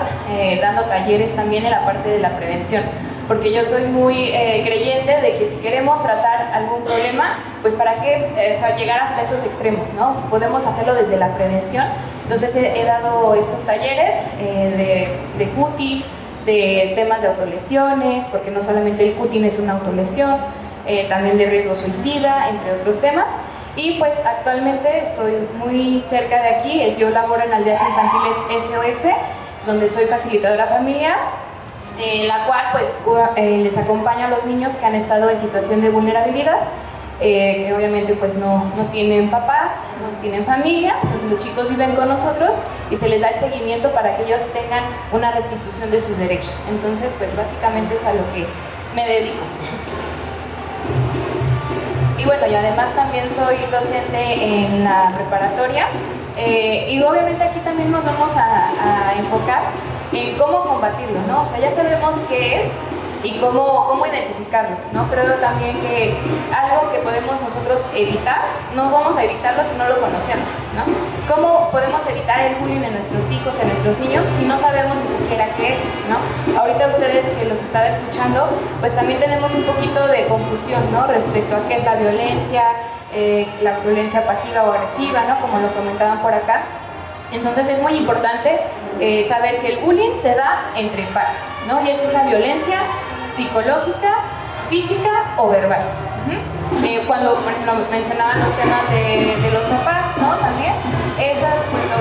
dando talleres también en la parte de la prevención, porque yo soy muy creyente de que si queremos tratar algún problema, pues para qué llegar hasta esos extremos, ¿no? Podemos hacerlo desde la prevención. Entonces he dado estos talleres de CUTI, de temas de autolesiones, porque no solamente el CUTI es una autolesión, también de riesgo suicida, entre otros temas. Y pues actualmente estoy muy cerca de aquí, yo laboro en Aldeas Infantiles SOS, donde soy facilitadora familiar, la cual pues les acompaño a los niños que han estado en situación de vulnerabilidad, que obviamente pues no tienen papás, no tienen familia, entonces los chicos viven con nosotros y se les da el seguimiento para que ellos tengan una restitución de sus derechos. Entonces pues básicamente es a lo que me dedico. Y bueno, y además también soy docente en la preparatoria y obviamente aquí también nos vamos a enfocar en cómo combatirlo, ¿no? O sea, ya sabemos qué es y cómo identificarlo, ¿no? Creo también que algo que podemos nosotros evitar, no vamos a evitarlo si no lo conocemos, ¿no? ¿Cómo podemos evitar el bullying en nuestros hijos, en nuestros niños, si no sabemos ni siquiera qué es, ¿no? Ahorita ustedes que los están escuchando, pues también tenemos un poquito de confusión, ¿no? Respecto a qué es la violencia pasiva o agresiva, ¿no? Como lo comentaban por acá. Entonces es muy importante saber que el bullying se da entre pares, ¿no? Y es esa violencia psicológica, física o verbal. Cuando, por ejemplo, mencionaban los temas de los papás, ¿no? También esa es, por ejemplo,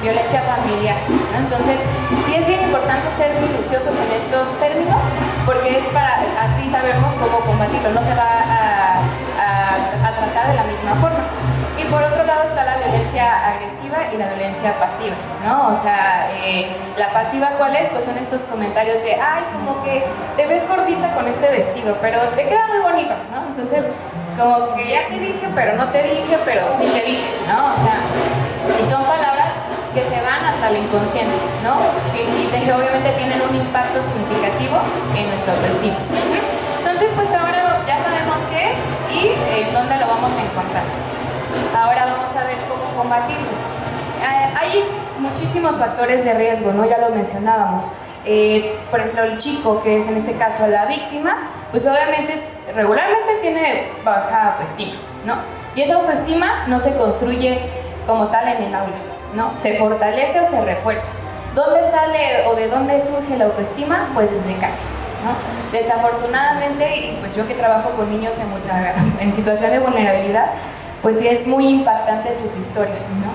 violencia familiar, ¿no? Entonces sí es bien importante ser minuciosos en estos términos porque es para así sabemos cómo combatirlo, no se va a tratar de la misma forma. Y por otro lado está la violencia agresiva y la violencia pasiva, ¿no? O sea, la pasiva, ¿cuál es? Pues son estos comentarios de, ay, como que te ves gordita con este vestido, pero te queda muy bonito, ¿no? Entonces, como que ya te dije, pero no te dije, pero sí te dije, ¿no? O sea, y son palabras que se van hasta el inconsciente, ¿no? Sí, y obviamente tienen un impacto significativo en nuestra autoestima. Entonces, pues ahora ya sabemos qué es y dónde lo vamos a encontrar. Ahora vamos a ver cómo combatirlo. Hay muchísimos factores de riesgo, ¿no? Ya lo mencionábamos. Por ejemplo, el chico, que es en este caso la víctima, pues obviamente regularmente tiene baja autoestima, ¿no? Y esa autoestima no se construye como tal en el aula, ¿no? Se fortalece o se refuerza. ¿Dónde sale o de dónde surge la autoestima? Pues desde casa, ¿no? Desafortunadamente, y pues yo que trabajo con niños en situación de vulnerabilidad, pues sí es muy impactante sus historias, ¿no?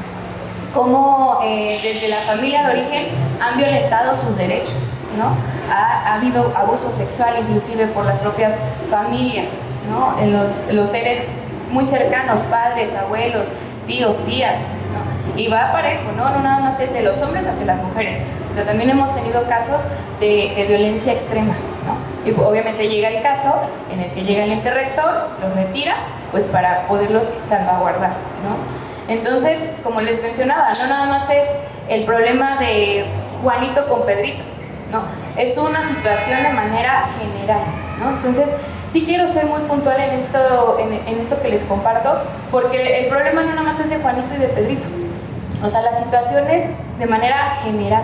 Cómo desde la familia de origen han violentado sus derechos, ¿no? Ha habido abuso sexual inclusive por las propias familias, ¿no? En los seres muy cercanos, padres, abuelos, tíos, tías, ¿no? Y va parejo, ¿no? No nada más es de los hombres hacia las mujeres. O sea, también hemos tenido casos de violencia extrema, ¿no? Y obviamente llega el caso en el que llega el ente rector, los retira, pues para poderlos salvaguardar, ¿no? Entonces, como les mencionaba, no nada más es el problema de Juanito con Pedrito, ¿no? Es una situación de manera general, ¿no? Entonces, sí quiero ser muy puntual en esto que les comparto, porque el problema no nada más es de Juanito y de Pedrito. O sea, la situación es de manera general,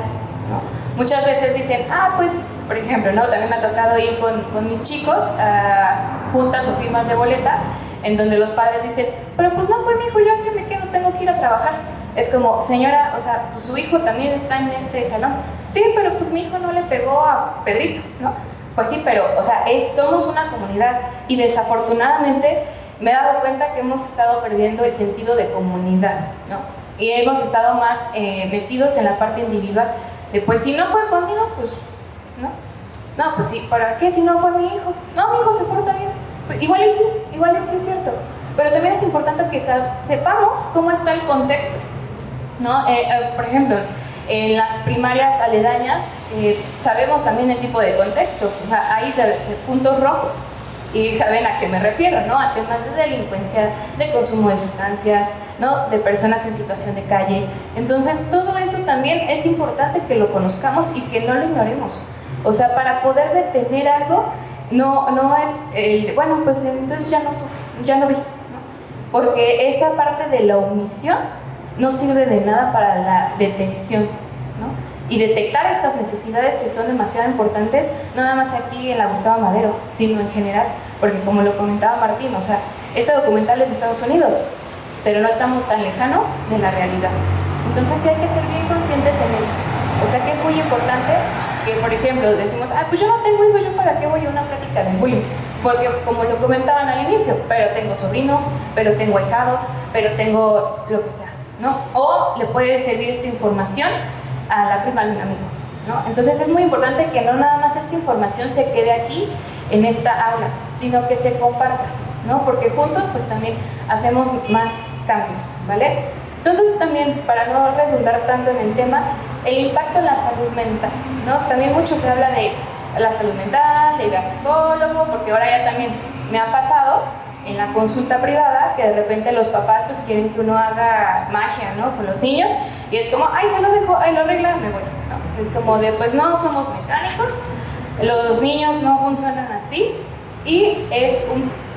¿no? Muchas veces dicen, pues, por ejemplo, ¿no? También me ha tocado ir con mis chicos a juntas o firmas de boleta, en donde los padres dicen, pero pues no fue mi hijo, yo que me quedo, tengo que ir a trabajar. Es como, señora, o sea, pues su hijo también está en este salón. Sí, pero pues mi hijo no le pegó a Pedrito, ¿no? Pues sí, pero, o sea, somos una comunidad y desafortunadamente me he dado cuenta que hemos estado perdiendo el sentido de comunidad, ¿no? Y hemos estado más metidos en la parte individual, de pues si no fue conmigo, pues, no, pues sí, ¿para qué si no fue mi hijo? No, mi hijo se porta bien, pues, igual y sí es cierto, pero también es importante que sepamos cómo está el contexto, ¿no? Por ejemplo, en las primarias aledañas sabemos también el tipo de contexto, o sea, hay de puntos rojos. Y saben a qué me refiero, ¿no? A temas de delincuencia, de consumo de sustancias, ¿no? De personas en situación de calle. Entonces, todo eso también es importante que lo conozcamos y que no lo ignoremos. O sea, para poder detener algo, no es bueno, pues entonces ya no vi, ¿no? Porque esa parte de la omisión no sirve de nada para la detención, ¿no? Y detectar estas necesidades que son demasiado importantes, no nada más aquí en la Gustavo Madero, sino en general, porque como lo comentaba Martín, o sea, este documental es de Estados Unidos, pero no estamos tan lejanos de la realidad. Entonces sí hay que ser bien conscientes en eso. O sea que es muy importante que, por ejemplo, decimos, pues yo no tengo hijos, ¿yo para qué voy a una plática de bullying? Porque como lo comentaban al inicio, pero tengo sobrinos, pero tengo ahijados, pero tengo lo que sea, ¿no? O le puede servir esta información a la prima de un amigo, ¿no? Entonces es muy importante que no nada más esta información se quede aquí en esta aula, sino que se comparta, ¿no? Porque juntos pues también hacemos más cambios, ¿vale? Entonces también, para no redundar tanto en el tema, el impacto en la salud mental, ¿no? También mucho se habla de la salud mental, de ir al psicólogo, porque ahora ya también me ha pasado en la consulta privada que de repente los papás pues quieren que uno haga magia, ¿no? Con los niños, y es como, ay, se lo dejo, ay, lo arregla, me voy, ¿no? Es como de, pues no somos mecánicos, los niños no funcionan así, y es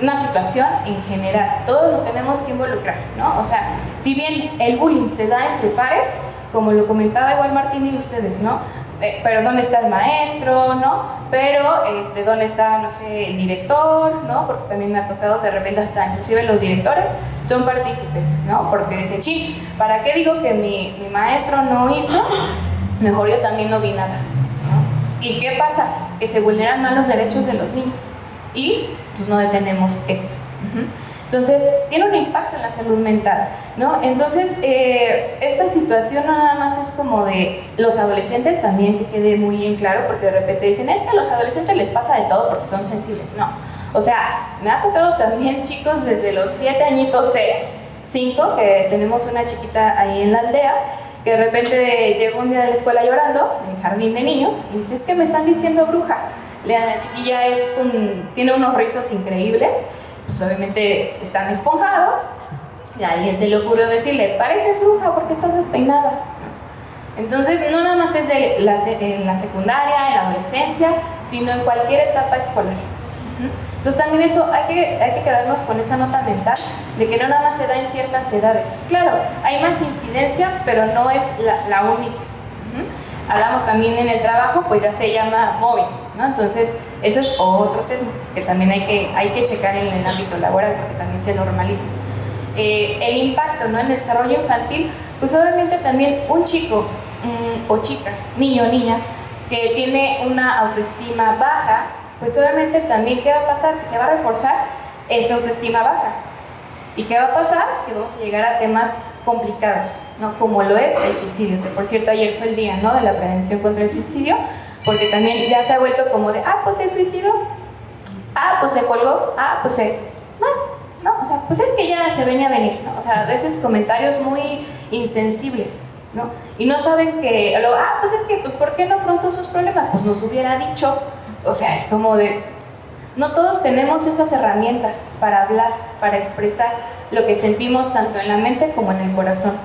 una situación en general, todos nos tenemos que involucrar, ¿no? O sea, si bien el bullying se da entre pares, como lo comentaba igual Martín y ustedes, ¿no? Pero ¿dónde está el maestro, no? Pero, ¿dónde está, no sé, el director, no? Porque también me ha tocado de repente hasta inclusive los directores son partícipes, ¿no? Porque dicen, ¿para qué digo que mi maestro no hizo? Mejor yo también no vi nada, ¿no? ¿Y qué pasa? Que se vulneran más los derechos de los niños y pues no detenemos esto. Entonces, tiene un impacto en la salud mental, ¿no? Entonces, esta situación no nada más es como de los adolescentes, también que quede muy bien claro, porque de repente dicen, es que a los adolescentes les pasa de todo porque son sensibles. No, o sea, me ha tocado también chicos desde los 7 añitos, 6, 5, que tenemos una chiquita ahí en la aldea, que de repente llegó un día de la escuela llorando, en el jardín de niños, y dice, es que me están diciendo bruja. La chiquilla tiene unos rizos increíbles, pues obviamente están esponjados, y a alguien se le ocurrió decirle, pareces bruja porque estás despeinada. Entonces, no nada más es en la secundaria, en la adolescencia, sino en cualquier etapa escolar. Entonces también eso hay que quedarnos con esa nota mental de que no nada más se da en ciertas edades. Claro, hay más incidencia, pero no es la única. Hablamos también en el trabajo, pues ya se llama mobbing, ¿no? Entonces, eso es otro tema que también hay que checar en el ámbito laboral porque también se normaliza. El impacto, ¿no? En el desarrollo infantil, pues obviamente también un chico o chica, niño o niña, que tiene una autoestima baja, pues obviamente también, ¿qué va a pasar? Que se va a reforzar esta autoestima baja. ¿Y qué va a pasar? Que vamos a llegar a temas complicados, ¿no? Como lo es el suicidio, que por cierto ayer fue el día, ¿no? De la prevención contra el suicidio, porque también ya se ha vuelto como de, pues se suicidó, pues se colgó, pues no, o sea, pues es que ya se venía a venir, ¿no? O sea, a veces comentarios muy insensibles, ¿no? Y no saben que, luego, pues es que, pues ¿por qué no afrontó sus problemas? Pues nos hubiera dicho, o sea, es como de, no todos tenemos esas herramientas para hablar, para expresar lo que sentimos tanto en la mente como en el corazón.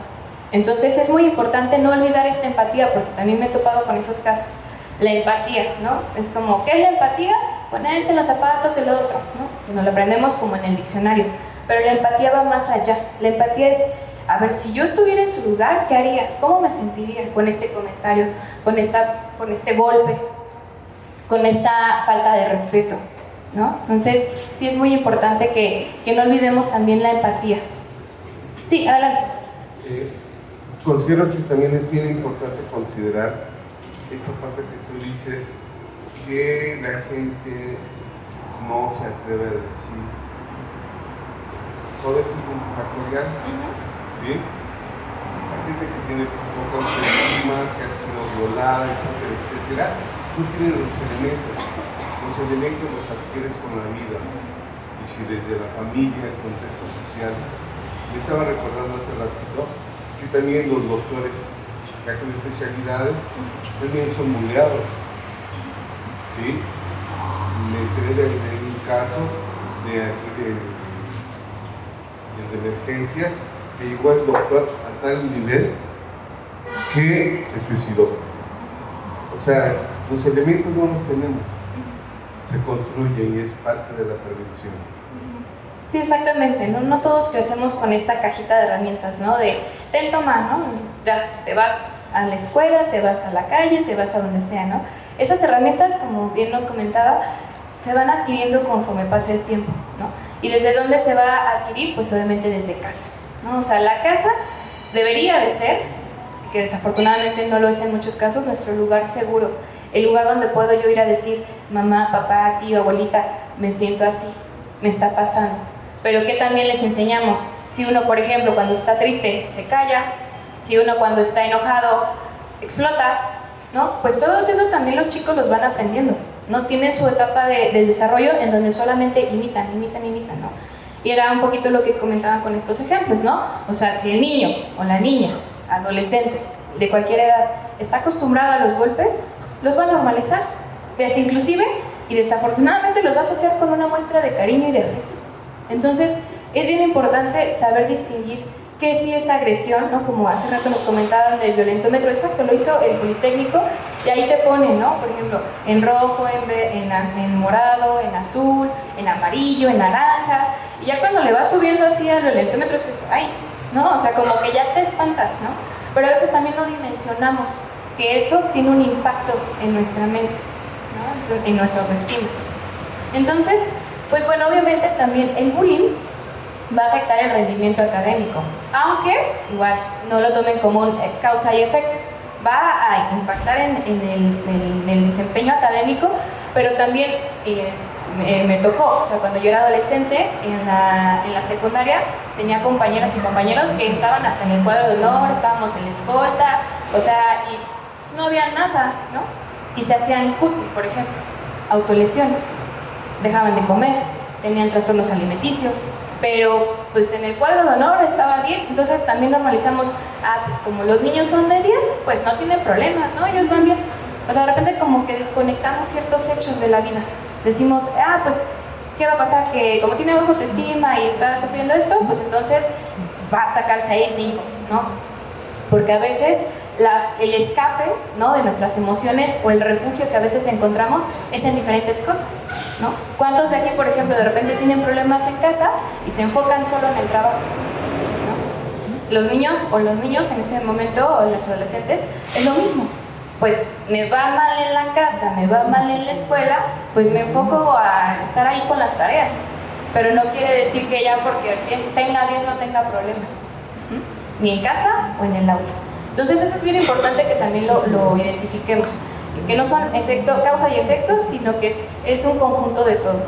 Entonces es muy importante no olvidar esta empatía, porque también me he topado con esos casos. La empatía, ¿no? Es como, ¿qué es la empatía? Ponerse en los zapatos del otro, ¿no? Y nos lo aprendemos como en el diccionario. Pero la empatía va más allá. La empatía es, a ver, si yo estuviera en su lugar, ¿qué haría? ¿Cómo me sentiría con este comentario, con este golpe, con esta falta de respeto, ¿no? Entonces, sí es muy importante que no olvidemos también la empatía. Sí, adelante. Considero que también es bien importante considerar esta parte que tú dices, que la gente no se atreve a decir todo esto es multifactorial, ¿sí? Hay gente que tiene poca autoestima, que ha sido violada, etcétera, etcétera. Tú tienes los elementos los adquieres con la vida. Y si desde la familia, el contexto social, me estaba recordando hace ratito que también los doctores que hacen especialidades también son buleados, ¿sí? Me enteré de un caso de aquí de emergencias que llegó el doctor a tal nivel que se suicidó. O sea, los elementos no los tenemos, se construyen y es parte de la prevención. Sí, exactamente, no todos crecemos con esta cajita de herramientas, ¿no? De, ten, toma, ¿no? Ya te vas a la escuela, te vas a la calle, te vas a donde sea, ¿no? Esas herramientas, como bien nos comentaba, se van adquiriendo conforme pasa el tiempo, ¿no? ¿Y desde dónde se va a adquirir? Pues obviamente desde casa, ¿no? O sea, la casa debería de ser, que desafortunadamente no lo es en muchos casos, nuestro lugar seguro, el lugar donde puedo yo ir a decir, mamá, papá, tío, abuelita, me siento así, me está pasando. Pero que también les enseñamos, si uno, por ejemplo, cuando está triste, se calla, si uno cuando está enojado, explota, ¿no? Pues todo eso también los chicos los van aprendiendo, ¿no? Tienen su etapa del desarrollo en donde solamente imitan, ¿no? Y era un poquito lo que comentaban con estos ejemplos, ¿no? O sea, si el niño o la niña, adolescente, de cualquier edad, está acostumbrado a los golpes, los va a normalizar, inclusive, y desafortunadamente los va a asociar con una muestra de cariño y de afecto. Entonces, es bien importante saber distinguir qué sí es agresión, ¿no? Como hace rato nos comentaban del violentómetro, eso que lo hizo el Politécnico, y ahí te ponen, ¿no? Por ejemplo, en rojo, en morado, en azul, en amarillo, en naranja, y ya cuando le vas subiendo así al violentómetro, dices, ¡ay! ¿No? O sea, como que ya te espantas, ¿no? Pero a veces también no dimensionamos que eso tiene un impacto en nuestra mente, ¿no? En nuestra autoestima. Entonces, pues bueno, obviamente también el bullying va a afectar el rendimiento académico, aunque igual no lo tomen como causa y efecto, va a impactar en el desempeño académico, pero también me tocó, o sea, cuando yo era adolescente en la secundaria tenía compañeras y compañeros que estaban hasta en el cuadro de honor, estábamos en la escolta, o sea, y no había nada, ¿no? Y se hacían cutting, por ejemplo, autolesiones, dejaban de comer, tenían trastornos alimenticios, pero pues en el cuadro de honor estaba 10, entonces también normalizamos, pues como los niños son de 10, pues no tienen problemas, ¿no? Ellos van bien. O sea, de repente como que desconectamos ciertos hechos de la vida. Decimos, pues, ¿qué va a pasar? Que como tiene baja autoestima y está sufriendo esto, pues entonces va a sacar 6, 5, ¿no? Porque a veces el escape, ¿no? De nuestras emociones o el refugio que a veces encontramos es en diferentes cosas, ¿no? ¿Cuántos de aquí, por ejemplo, de repente tienen problemas en casa y se enfocan solo en el trabajo, ¿no? Los niños en ese momento, o los adolescentes, es lo mismo. Pues me va mal en la casa, me va mal en la escuela, pues me enfoco a estar ahí con las tareas. Pero no quiere decir que ya porque tenga 10 no tenga problemas, ni en casa o en el aula. Entonces eso es bien importante que también lo identifiquemos, que no son causa y efecto, sino que es un conjunto de todo.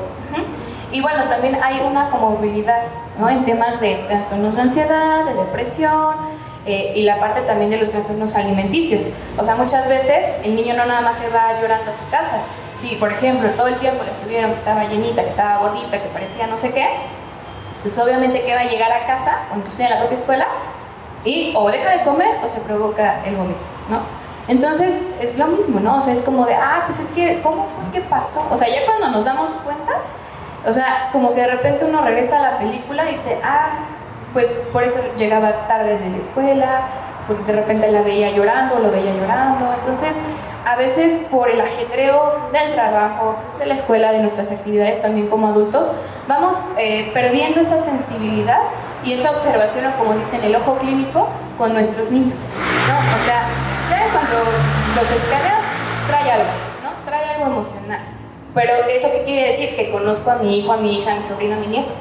Y bueno, también hay una comorbilidad, ¿no? En temas de trastornos de ansiedad, de depresión, y la parte también de los trastornos alimenticios. O sea, muchas veces el niño no nada más se va llorando a su casa. Si, por ejemplo, todo el tiempo le estuvieron que estaba llenita, que estaba gordita, que parecía no sé qué, pues obviamente que va a llegar a casa, o inclusive en la propia escuela, y o deja de comer o se provoca el vómito, ¿no? Entonces es lo mismo, ¿no? O sea, es como de, pues es que, ¿cómo fue que pasó? O sea, ya cuando nos damos cuenta, o sea, como que de repente uno regresa a la película y dice, pues por eso llegaba tarde de la escuela, porque de repente la veía llorando, lo veía llorando. Entonces, a veces por el ajetreo del trabajo, de la escuela, de nuestras actividades también como adultos, vamos perdiendo esa sensibilidad y esa observación, o como dicen, el ojo clínico con nuestros niños, ¿no? O sea, ya cuando los escaneas, trae algo, ¿no? Trae algo emocional. Pero ¿eso qué quiere decir? Que conozco a mi hijo, a mi hija, a mi sobrino, a mi nieto.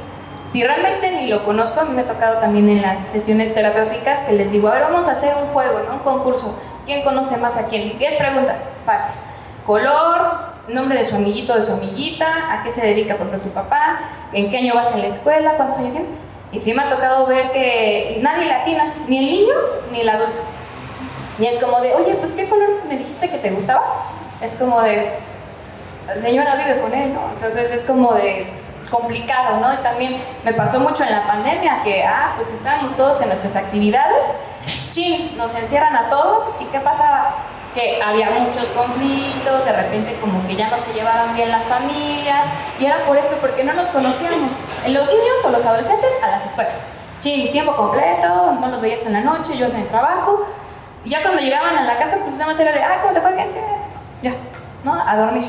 Si realmente ni lo conozco, a mí me ha tocado también en las sesiones terapéuticas que les digo, a ver, vamos a hacer un juego, ¿no? Un concurso. ¿Quién conoce más a quién? 10 preguntas, fácil. Color, nombre de su amiguito o de su amiguita, a qué se dedica por ejemplo tu papá, en qué año vas en la escuela, cuántos años tiene. Y sí me ha tocado ver que nadie le atina, ni el niño ni el adulto. Y es como de, oye, pues ¿qué color me dijiste que te gustaba? Es como de, señora vive con él, ¿no? Entonces es como de complicado, ¿no? Y también me pasó mucho en la pandemia que, pues estábamos todos en nuestras actividades, nos encierran a todos, ¿y qué pasaba? Que había muchos conflictos, de repente como que ya no se llevaban bien las familias, y era por esto, porque no nos conocíamos, en los niños o los adolescentes a las escuelas. Tiempo completo, no los veías en la noche, yo en el trabajo, y ya cuando llegaban a la casa, pues nada más era de, ¿cómo te fue bien? Ya, ¿no? A dormir.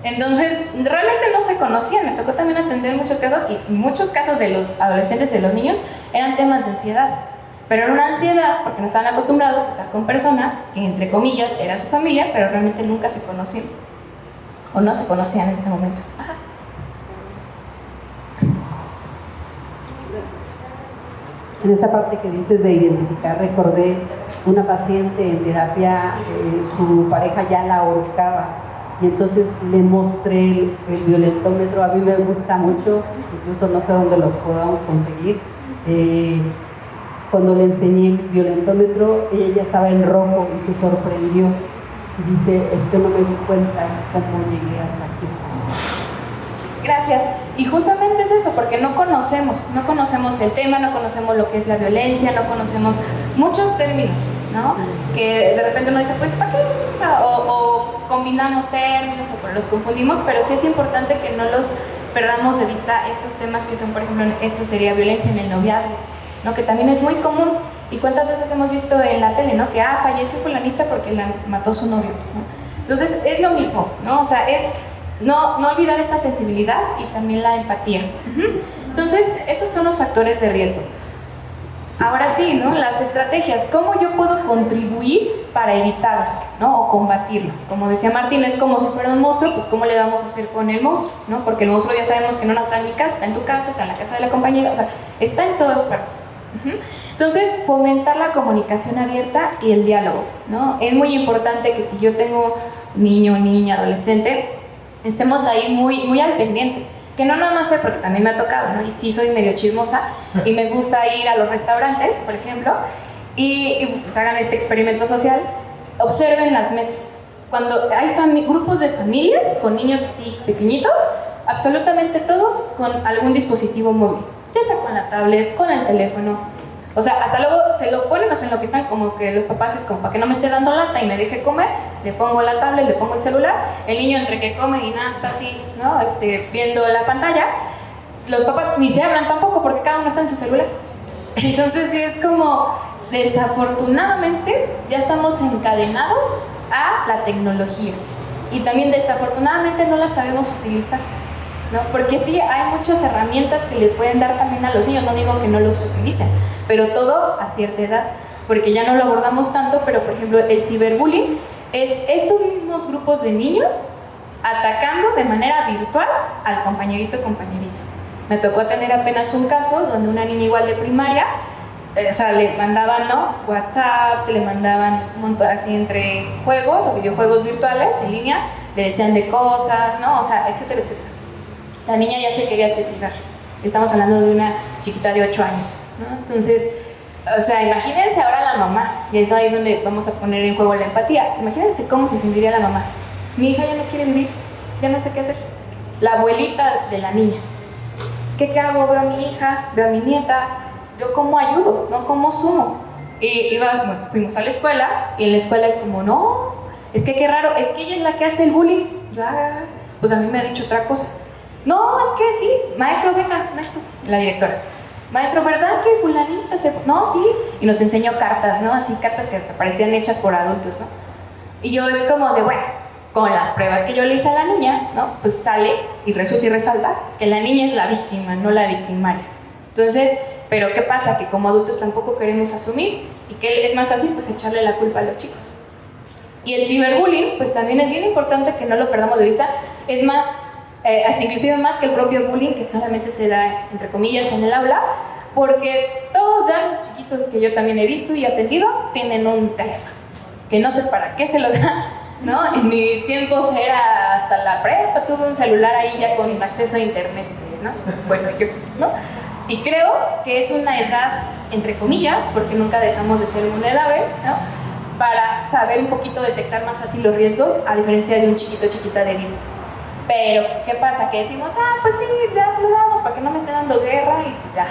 Entonces, realmente no se conocían, me tocó también atender muchos casos, y muchos casos de los adolescentes y de los niños eran temas de ansiedad. Pero era una ansiedad porque no estaban acostumbrados a estar con personas que, entre comillas, era su familia, pero realmente nunca se conocían. O no se conocían en ese momento. Ajá. En esa parte que dices de identificar, recordé una paciente en terapia, su pareja ya la ahorcaba, y entonces le mostré el violentómetro. A mí me gusta mucho, incluso no sé dónde los podamos conseguir. Cuando le enseñé el violentómetro, ella ya estaba en rojo y se sorprendió. Y dice, es que no me di cuenta cómo llegué hasta aquí. Gracias. Y justamente es eso, porque no conocemos el tema, no conocemos lo que es la violencia, no conocemos muchos términos, ¿no? Que de repente uno dice, pues, ¿para qué? O combinamos términos o los confundimos, pero sí es importante que no los perdamos de vista estos temas que son, por ejemplo, esto sería violencia en el noviazgo, ¿no? Que también es muy común. ¿Y cuántas veces hemos visto en la tele, ¿no? Que falleció fulanita porque la mató su novio, ¿no? Entonces es lo mismo, ¿no? O sea, es no olvidar esa sensibilidad y también la empatía. Entonces, esos son los factores de riesgo. Ahora sí, ¿no? Las estrategias, ¿cómo yo puedo contribuir para evitarlo, ¿no? O combatirlo? Como decía Martín, es como si fuera un monstruo, pues ¿cómo le vamos a hacer con el monstruo, ¿no? Porque el monstruo ya sabemos que no está en mi casa, está en tu casa, está en la casa de la compañera, o sea, está en todas partes. Entonces, fomentar la comunicación abierta y el diálogo, ¿no? Es muy importante que si yo tengo niño, niña, adolescente, estemos ahí muy al pendiente. Que no nada más sé, porque también me ha tocado, ¿no? Y sí soy medio chismosa y me gusta ir a los restaurantes, por ejemplo, y pues hagan este experimento social, observen las mesas. Cuando hay grupos de familias con niños así pequeñitos, absolutamente todos con algún dispositivo móvil, ya sea con la tablet, con el teléfono. O sea, hasta luego se lo ponen, o sea, en lo que están como que los papás es como para que no me esté dando lata y me deje comer, le pongo la tablet, le pongo el celular, el niño entre que come y nada está así, ¿no? Viendo la pantalla, los papás ni se hablan tampoco porque cada uno está en su celular. Entonces sí es como, desafortunadamente, ya estamos encadenados a la tecnología y también desafortunadamente no la sabemos utilizar, ¿no? Porque sí hay muchas herramientas que le pueden dar también a los niños, no digo que no los utilicen, pero todo a cierta edad, porque ya no lo abordamos tanto, pero por ejemplo el ciberbullying es estos mismos grupos de niños atacando de manera virtual al compañerito. Me tocó tener apenas un caso donde una niña igual de primaria, o sea, le mandaban, ¿no? WhatsApp, se le mandaban un montón así entre juegos o videojuegos virtuales en línea, le decían de cosas, ¿no? O sea, etcétera, etcétera. La niña ya se quería suicidar. Estamos hablando de una chiquita de 8 años, ¿no? Entonces, o sea, imagínense ahora la mamá, y es ahí donde vamos a poner en juego la empatía. Imagínense cómo se sentiría la mamá. Mi hija ya no quiere vivir, ya no sé qué hacer. La abuelita de la niña. Es que, ¿qué hago? Veo a mi hija, veo a mi nieta, ¿yo cómo ayudo? ¿No? ¿Cómo sumo? Y fuimos a la escuela, y en la escuela es como, no, es que qué raro, es que ella es la que hace el bullying. Yo, pues a mí me ha dicho otra cosa. No, es que sí, maestro, venga, maestro, la directora. Maestro, ¿verdad que fulanita se...? No, sí. Y nos enseñó cartas, ¿no? Así cartas que hasta parecían hechas por adultos, ¿no? Y yo es como de, bueno, con las pruebas que yo le hice a la niña, ¿no? Pues sale y resulta y resalta que la niña es la víctima, no la victimaria. Entonces, ¿pero qué pasa? Que como adultos tampoco queremos asumir y que es más fácil pues echarle la culpa a los chicos. Y el ciberbullying, pues también es bien importante que no lo perdamos de vista. Es más... inclusive más que el propio bullying que solamente se da, entre comillas, en el aula, porque todos ya los chiquitos que yo también he visto y atendido tienen un teléfono, que no sé para qué se los da, ¿no? En mi tiempo era hasta la prepa, tuve un celular ahí ya con acceso a internet, ¿no? Bueno, yo, ¿no? Y creo que es una edad, entre comillas, porque nunca dejamos de ser vulnerables, ¿no? Para saber un poquito detectar más fácil los riesgos, a diferencia de un chiquito chiquita de 10. Pero, ¿qué pasa? Que decimos, pues sí, ya se lo damos para que no me esté dando guerra y pues ya.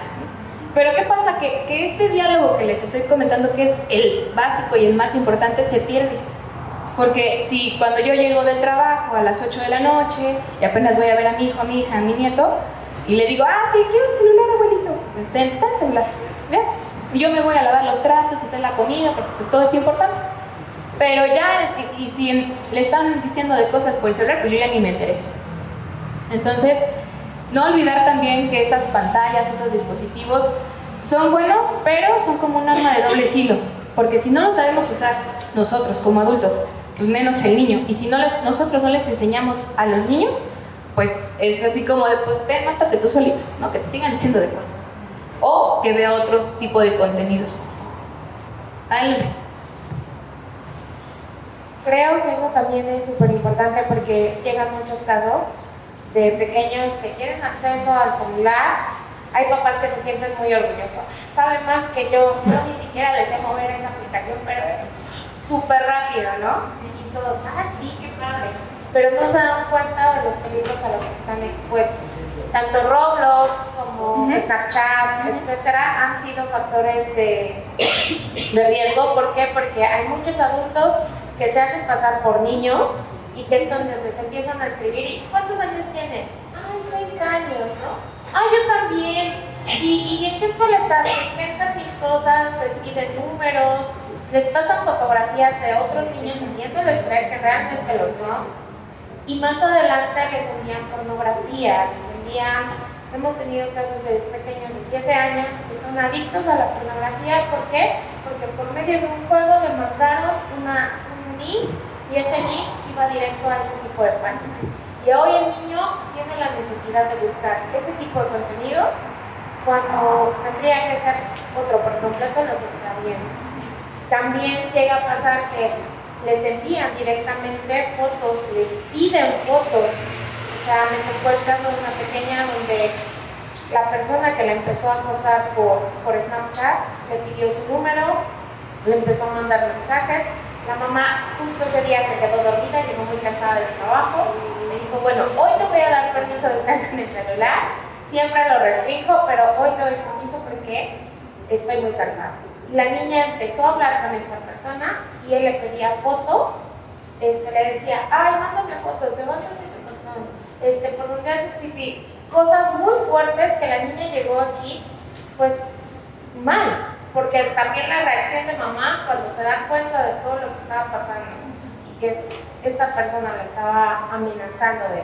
Pero ¿qué pasa? Que este diálogo que les estoy comentando, que es el básico y el más importante, se pierde. Porque si cuando yo llego del trabajo a las 8 de la noche y apenas voy a ver a mi hijo, a mi hija, a mi nieto, y le digo, sí, quiero un celular, abuelito, pues ten el celular, ¿ya? Y yo me voy a lavar los trastes, hacer la comida, porque pues todo es importante. Pero ya, y si le están diciendo de cosas por el celular, pues yo ya ni me enteré. Entonces, no olvidar también que esas pantallas, esos dispositivos son buenos, pero son como un arma de doble filo. Porque si no lo sabemos usar nosotros como adultos, pues menos el niño. Y si nosotros no les enseñamos a los niños, pues es así como de, pues mátate tú solito, ¿no? Que te sigan diciendo de cosas. O que vea otro tipo de contenidos. Adelante. Creo que eso también es súper importante porque llegan muchos casos de pequeños que quieren acceso al celular. Hay papás que se sienten muy orgullosos. Saben más que yo ni siquiera les sé mover esa aplicación, pero súper rápido, ¿no? Y todos, sí, qué padre. Pero no se dan cuenta de los peligros a los que están expuestos. Tanto Roblox como Snapchat, etcétera, han sido factores de riesgo. ¿Por qué? Porque hay muchos adultos que se hacen pasar por niños y que entonces les empiezan a escribir, ¿y cuántos años tienes? 6 años, ¿no? Yo también. ¿Y en qué escuela estás? Inventan 1000 cosas, les piden números, les pasan fotografías de otros niños haciéndoles creer que realmente lo son. Y más adelante les envían pornografía, hemos tenido casos de pequeños de 7 años que son adictos a la pornografía. ¿Por qué? Porque por medio de un juego le mandaron un link y ese link iba directo a ese tipo de páginas. Y hoy el niño tiene la necesidad de buscar ese tipo de contenido cuando tendría que ser otro por completo lo que está viendo. También llega a pasar que les envían directamente fotos, les piden fotos. O sea, me tocó el caso de una pequeña donde la persona que la empezó a acosar por Snapchat le pidió su número, le empezó a mandar mensajes. La mamá justo ese día se quedó dormida, llegó muy cansada del trabajo. Me dijo, bueno, hoy te voy a dar permiso de estar con el celular, siempre lo restringo, pero hoy te doy permiso porque estoy muy cansada. La niña empezó a hablar con esta persona y él le pedía fotos, le decía, mándame fotos, levántate tu calzón, por donde haces pipí, cosas muy fuertes que la niña llegó aquí, pues, mal, porque también la reacción de mamá cuando se da cuenta de todo lo que estaba pasando y que esta persona le estaba amenazando de,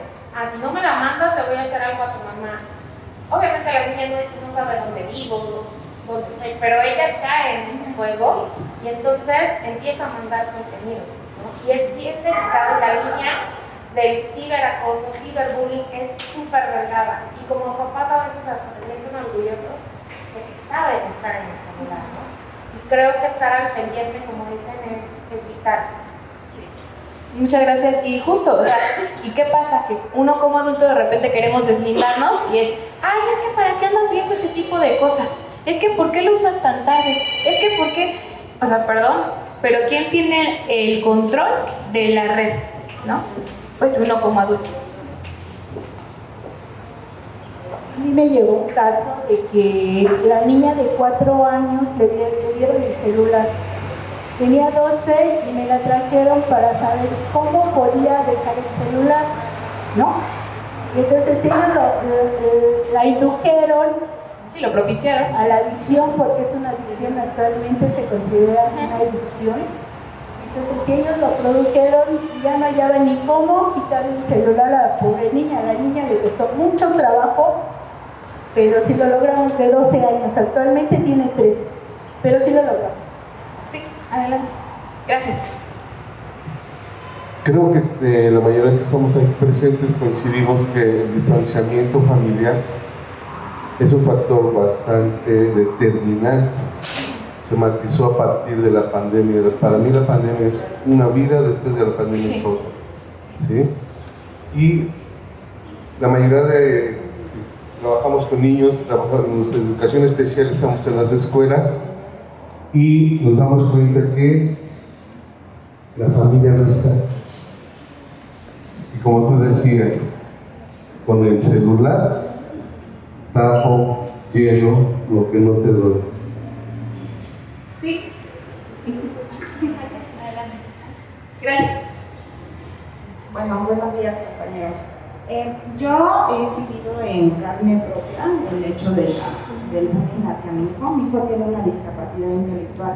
si no me la mandas te voy a hacer algo a tu mamá. Obviamente la niña no sabe dónde vivo, dónde estoy, pero ella cae en ese juego y entonces empieza a mandar contenido, ¿no? Y es bien delicado. La línea del ciberacoso, ciberbullying es súper delgada y como papás a veces hasta se sienten orgullosos de que saben estar en el celular, ¿no? Y creo que estar al pendiente, como dicen, es vital. Muchas gracias. Y justo, o sea, ¿y qué pasa? Que uno como adulto de repente queremos deslindarnos y es que ¿para qué andas viendo ese tipo de cosas? Es que ¿por qué lo usas tan tarde? Es que ¿por qué? O sea, perdón, pero ¿quién tiene el control de la red? ¿No? Pues uno como adulto. A mí me llegó un caso de que la niña de 4 años le dieron el celular. Tenía 12 y me la trajeron para saber cómo podía dejar el celular, ¿no? Y entonces ellos la indujeron, sí, lo propiciaron, a la adicción, porque es una adicción, actualmente se considera una adicción. Entonces si ellos lo produjeron, ya no hallaban ni cómo quitarle el celular a la pobre niña. A la niña le costó mucho trabajo, pero sí lo logramos, de 12 años, actualmente tiene 13, pero sí lo logramos. Sí, adelante. Gracias. Creo que la mayoría que estamos aquí presentes coincidimos que el distanciamiento familiar es un factor bastante determinante. Se matizó a partir de la pandemia. Para mí la pandemia es una vida, después de la pandemia es otra. ¿Sí? Y la mayoría de trabajamos con niños, trabajamos en educación especial, estamos en las escuelas y nos damos cuenta que la familia no está. Y como tú decías, con el celular, tapo, lleno, lo que no te duele. Sí, adelante. Gracias. Bueno, buenos días, compañeros. Yo he vivido en carne propia el hecho del bullying hacia mi hijo. Mi hijo tiene una discapacidad intelectual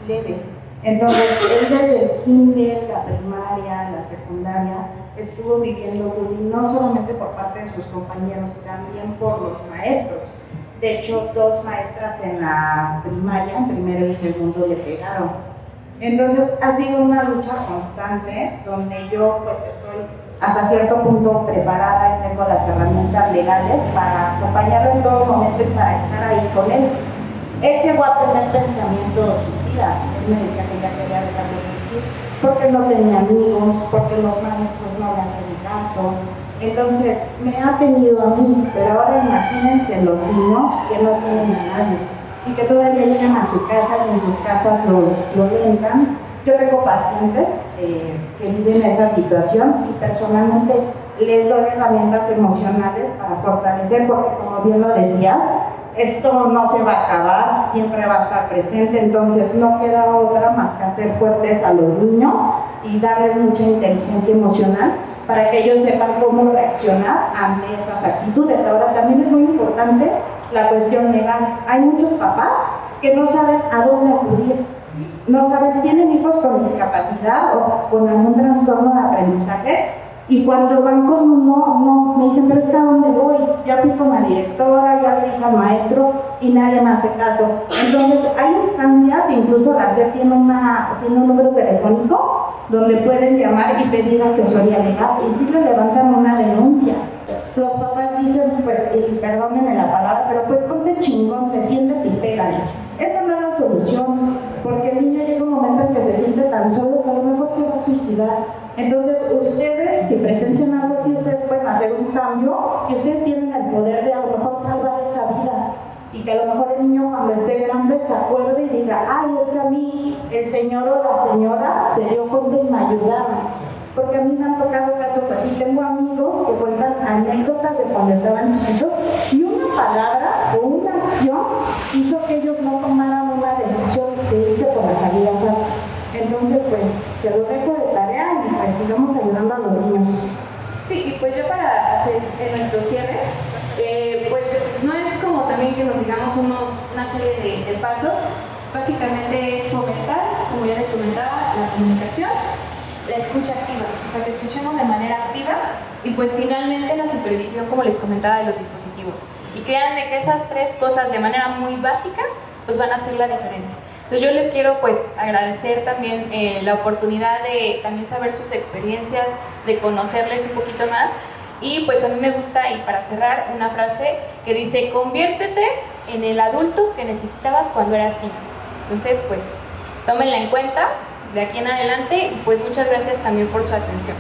leve. Entonces, él desde el kinder, la primaria, la secundaria, estuvo viviendo bullying no solamente por parte de sus compañeros, también por los maestros. De hecho, 2 maestras en la primaria, en primero y segundo, le pegaron. Entonces, ha sido una lucha constante donde yo pues estoy hasta cierto punto preparada y tengo las herramientas legales para acompañarlo en todo momento y para estar ahí con él. Él llegó a tener pensamientos suicidas. Él me decía que ya quería dejar de existir porque no tenía amigos, porque los maestros no le hacen caso. Entonces, me ha tenido a mí, pero ahora imagínense los niños que no tienen a nadie y que todavía llegan a su casa y en sus casas lo rentan. Yo tengo pacientes que viven esa situación y personalmente les doy herramientas emocionales para fortalecer, porque como bien lo decías, esto no se va a acabar, siempre va a estar presente, entonces no queda otra más que hacer fuertes a los niños y darles mucha inteligencia emocional para que ellos sepan cómo reaccionar ante esas actitudes. Ahora también es muy importante la cuestión legal. Hay muchos papás que no saben a dónde acudir, no saben, tienen hijos con discapacidad o con algún trastorno de aprendizaje y cuando van con uno, me dicen, pero es que ¿a dónde voy? Ya fui con la directora, ya le dije al maestro y nadie me hace caso. Entonces hay instancias, incluso la SEP tiene un número telefónico donde pueden llamar y pedir asesoría legal y si le levantan una denuncia. Los papás dicen, pues, y perdónenme la palabra, pero pues ponte chingón, defiéndete y pégale. Esa no es la solución, porque el niño llega un momento en que se siente tan solo que a lo mejor se va a suicidar. Entonces, ustedes, si presencian algo así, ustedes pueden hacer un cambio y ustedes tienen el poder de a lo mejor salvar esa vida. Y que a lo mejor el niño cuando esté grande se acuerde y diga, ay, es que a mí el señor o la señora se dio cuenta y me ayudaron. Porque a mí me han tocado casos así. Tengo amigos que cuentan anécdotas de cuando estaban chiquitos y una palabra o una acción hizo que ellos no tomaran una decisión de irse por la salida fácil. Entonces, pues, se lo dejo de tarea y pues sigamos ayudando a los niños. Sí, y pues yo para hacer nuestro cierre, pues no es como también que nos digamos una serie de pasos. Básicamente es fomentar, como ya les comentaba, la comunicación, la escucha activa, o sea, que escuchemos de manera activa y pues finalmente la supervisión, como les comentaba, de los dispositivos. Y créanme que esas 3 cosas de manera muy básica pues van a hacer la diferencia. Entonces yo les quiero pues agradecer también la oportunidad de también saber sus experiencias, de conocerles un poquito más y pues a mí me gusta, y para cerrar, una frase que dice: conviértete en el adulto que necesitabas cuando eras niño. Entonces pues tómenla en cuenta de aquí en adelante y pues muchas gracias también por su atención.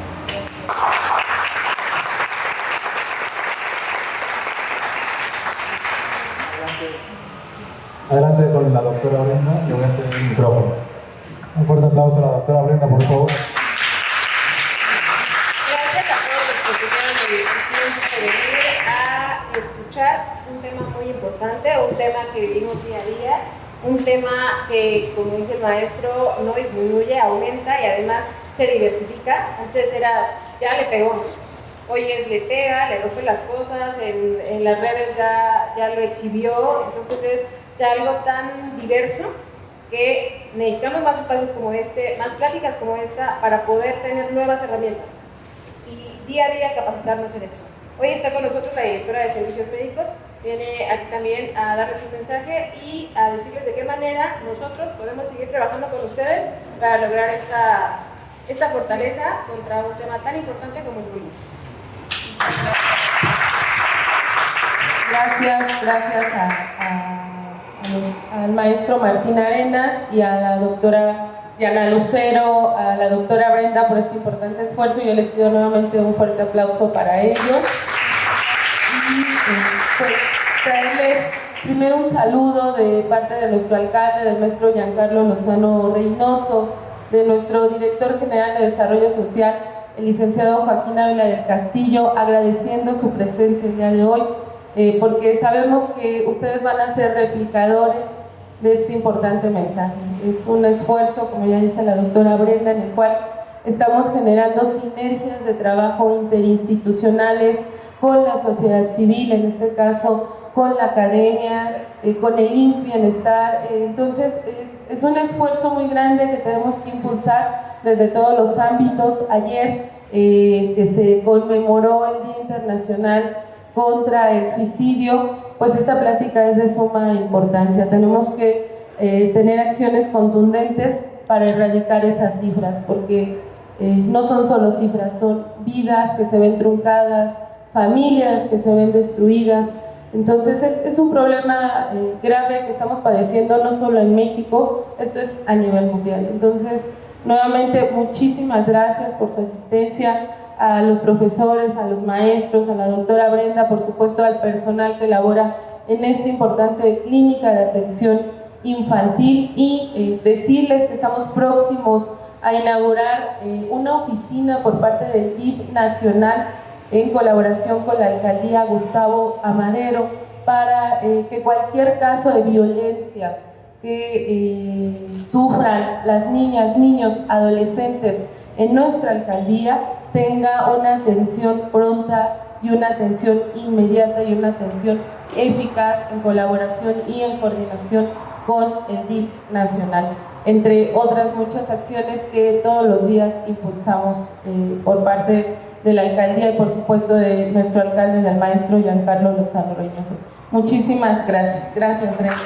Adelante con la doctora Brenda, le voy a hacer el micrófono. Un fuerte aplauso a la doctora Brenda, por favor. Gracias a todos los que tuvieron el tiempo de venir a escuchar un tema muy importante, un tema que vivimos día a día, un tema que, como dice el maestro, no disminuye, aumenta y además se diversifica. Antes era, ya le pegó, hoy es le pega, le rompe las cosas, en las redes ya lo exhibió, entonces es ya algo tan diverso que necesitamos más espacios como este, más pláticas como esta para poder tener nuevas herramientas y día a día capacitarnos en esto. Hoy está con nosotros la directora de Servicios Médicos, viene aquí también a darles un mensaje y a decirles de qué manera nosotros podemos seguir trabajando con ustedes para lograr esta fortaleza contra un tema tan importante como el bullying. Gracias al maestro Martín Arenas y a la doctora Diana Lucero, a la doctora Brenda por este importante esfuerzo. Yo les pido nuevamente un fuerte aplauso para ellos. y pues traerles primero un saludo de parte de nuestro alcalde, del maestro Giancarlo Lozano Reynoso, de nuestro director general de Desarrollo Social, el licenciado Joaquín Ávila del Castillo, agradeciendo su presencia el día de hoy, porque sabemos que ustedes van a ser replicadores de este importante mensaje. Es un esfuerzo, como ya dice la doctora Brenda, en el cual estamos generando sinergias de trabajo interinstitucionales con la sociedad civil, en este caso con la academia, con el IMSS Bienestar. Entonces es un esfuerzo muy grande que tenemos que impulsar desde todos los ámbitos. Ayer que se conmemoró el Día Internacional contra el Suicidio, pues esta plática es de suma importancia. Tenemos que tener acciones contundentes para erradicar esas cifras, porque no son solo cifras, son vidas que se ven truncadas, familias que se ven destruidas. Entonces es un problema grave que estamos padeciendo no solo en México, esto es a nivel mundial. Entonces, nuevamente, muchísimas gracias por su asistencia, a los profesores, a los maestros, a la doctora Brenda, por supuesto al personal que labora en esta importante clínica de atención infantil, y decirles que estamos próximos a inaugurar una oficina por parte del DIF nacional en colaboración con la alcaldía Gustavo Amadero para que cualquier caso de violencia que sufran las niñas, niños, adolescentes en nuestra alcaldía tenga una atención pronta y una atención inmediata y una atención eficaz en colaboración y en coordinación con el DIF nacional, entre otras muchas acciones que todos los días impulsamos por parte de la alcaldía y por supuesto de nuestro alcalde, del maestro Giancarlo Lozano Reynoso. Muchísimas gracias. Gracias, Brenda.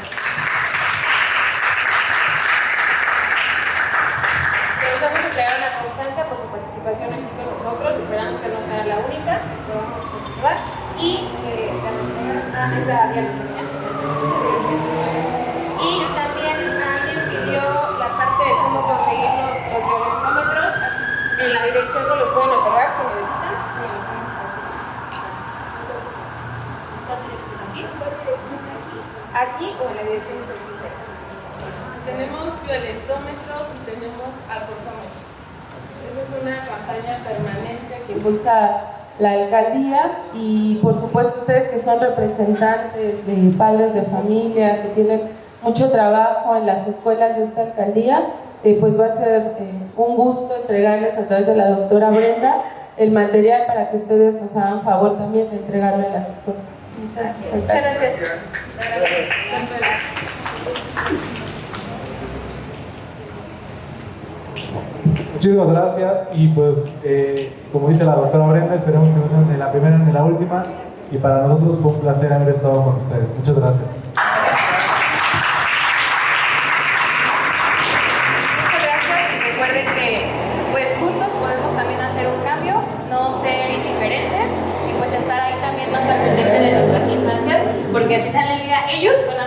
Les vamos a entregar una constancia por su participación aquí con nosotros. Esperamos que no sea la única, lo vamos a continuar. Y también alguien pidió la parte de cómo conseguir los violentómetros. En la dirección no los pueden otorgar si necesitan. Aquí o en la dirección de Tenemos violentómetros y tenemos acosómetros. Esa es una campaña permanente que impulsa la alcaldía, y por supuesto ustedes que son representantes de padres de familia, que tienen mucho trabajo en las escuelas de esta alcaldía, pues va a ser un gusto entregarles a través de la doctora Brenda el material para que ustedes nos hagan favor también de entregarlo en las escuelas. Muchas gracias. Muchísimas gracias, y pues como dice la doctora Brenda, esperemos que no sean ni la primera ni la última, y para nosotros fue un placer haber estado con ustedes. Muchas gracias. Muchas gracias, y recuerden que pues juntos podemos también hacer un cambio, no ser indiferentes, y pues estar ahí también más al pendiente de nuestras infancias, porque al final del día ellos van a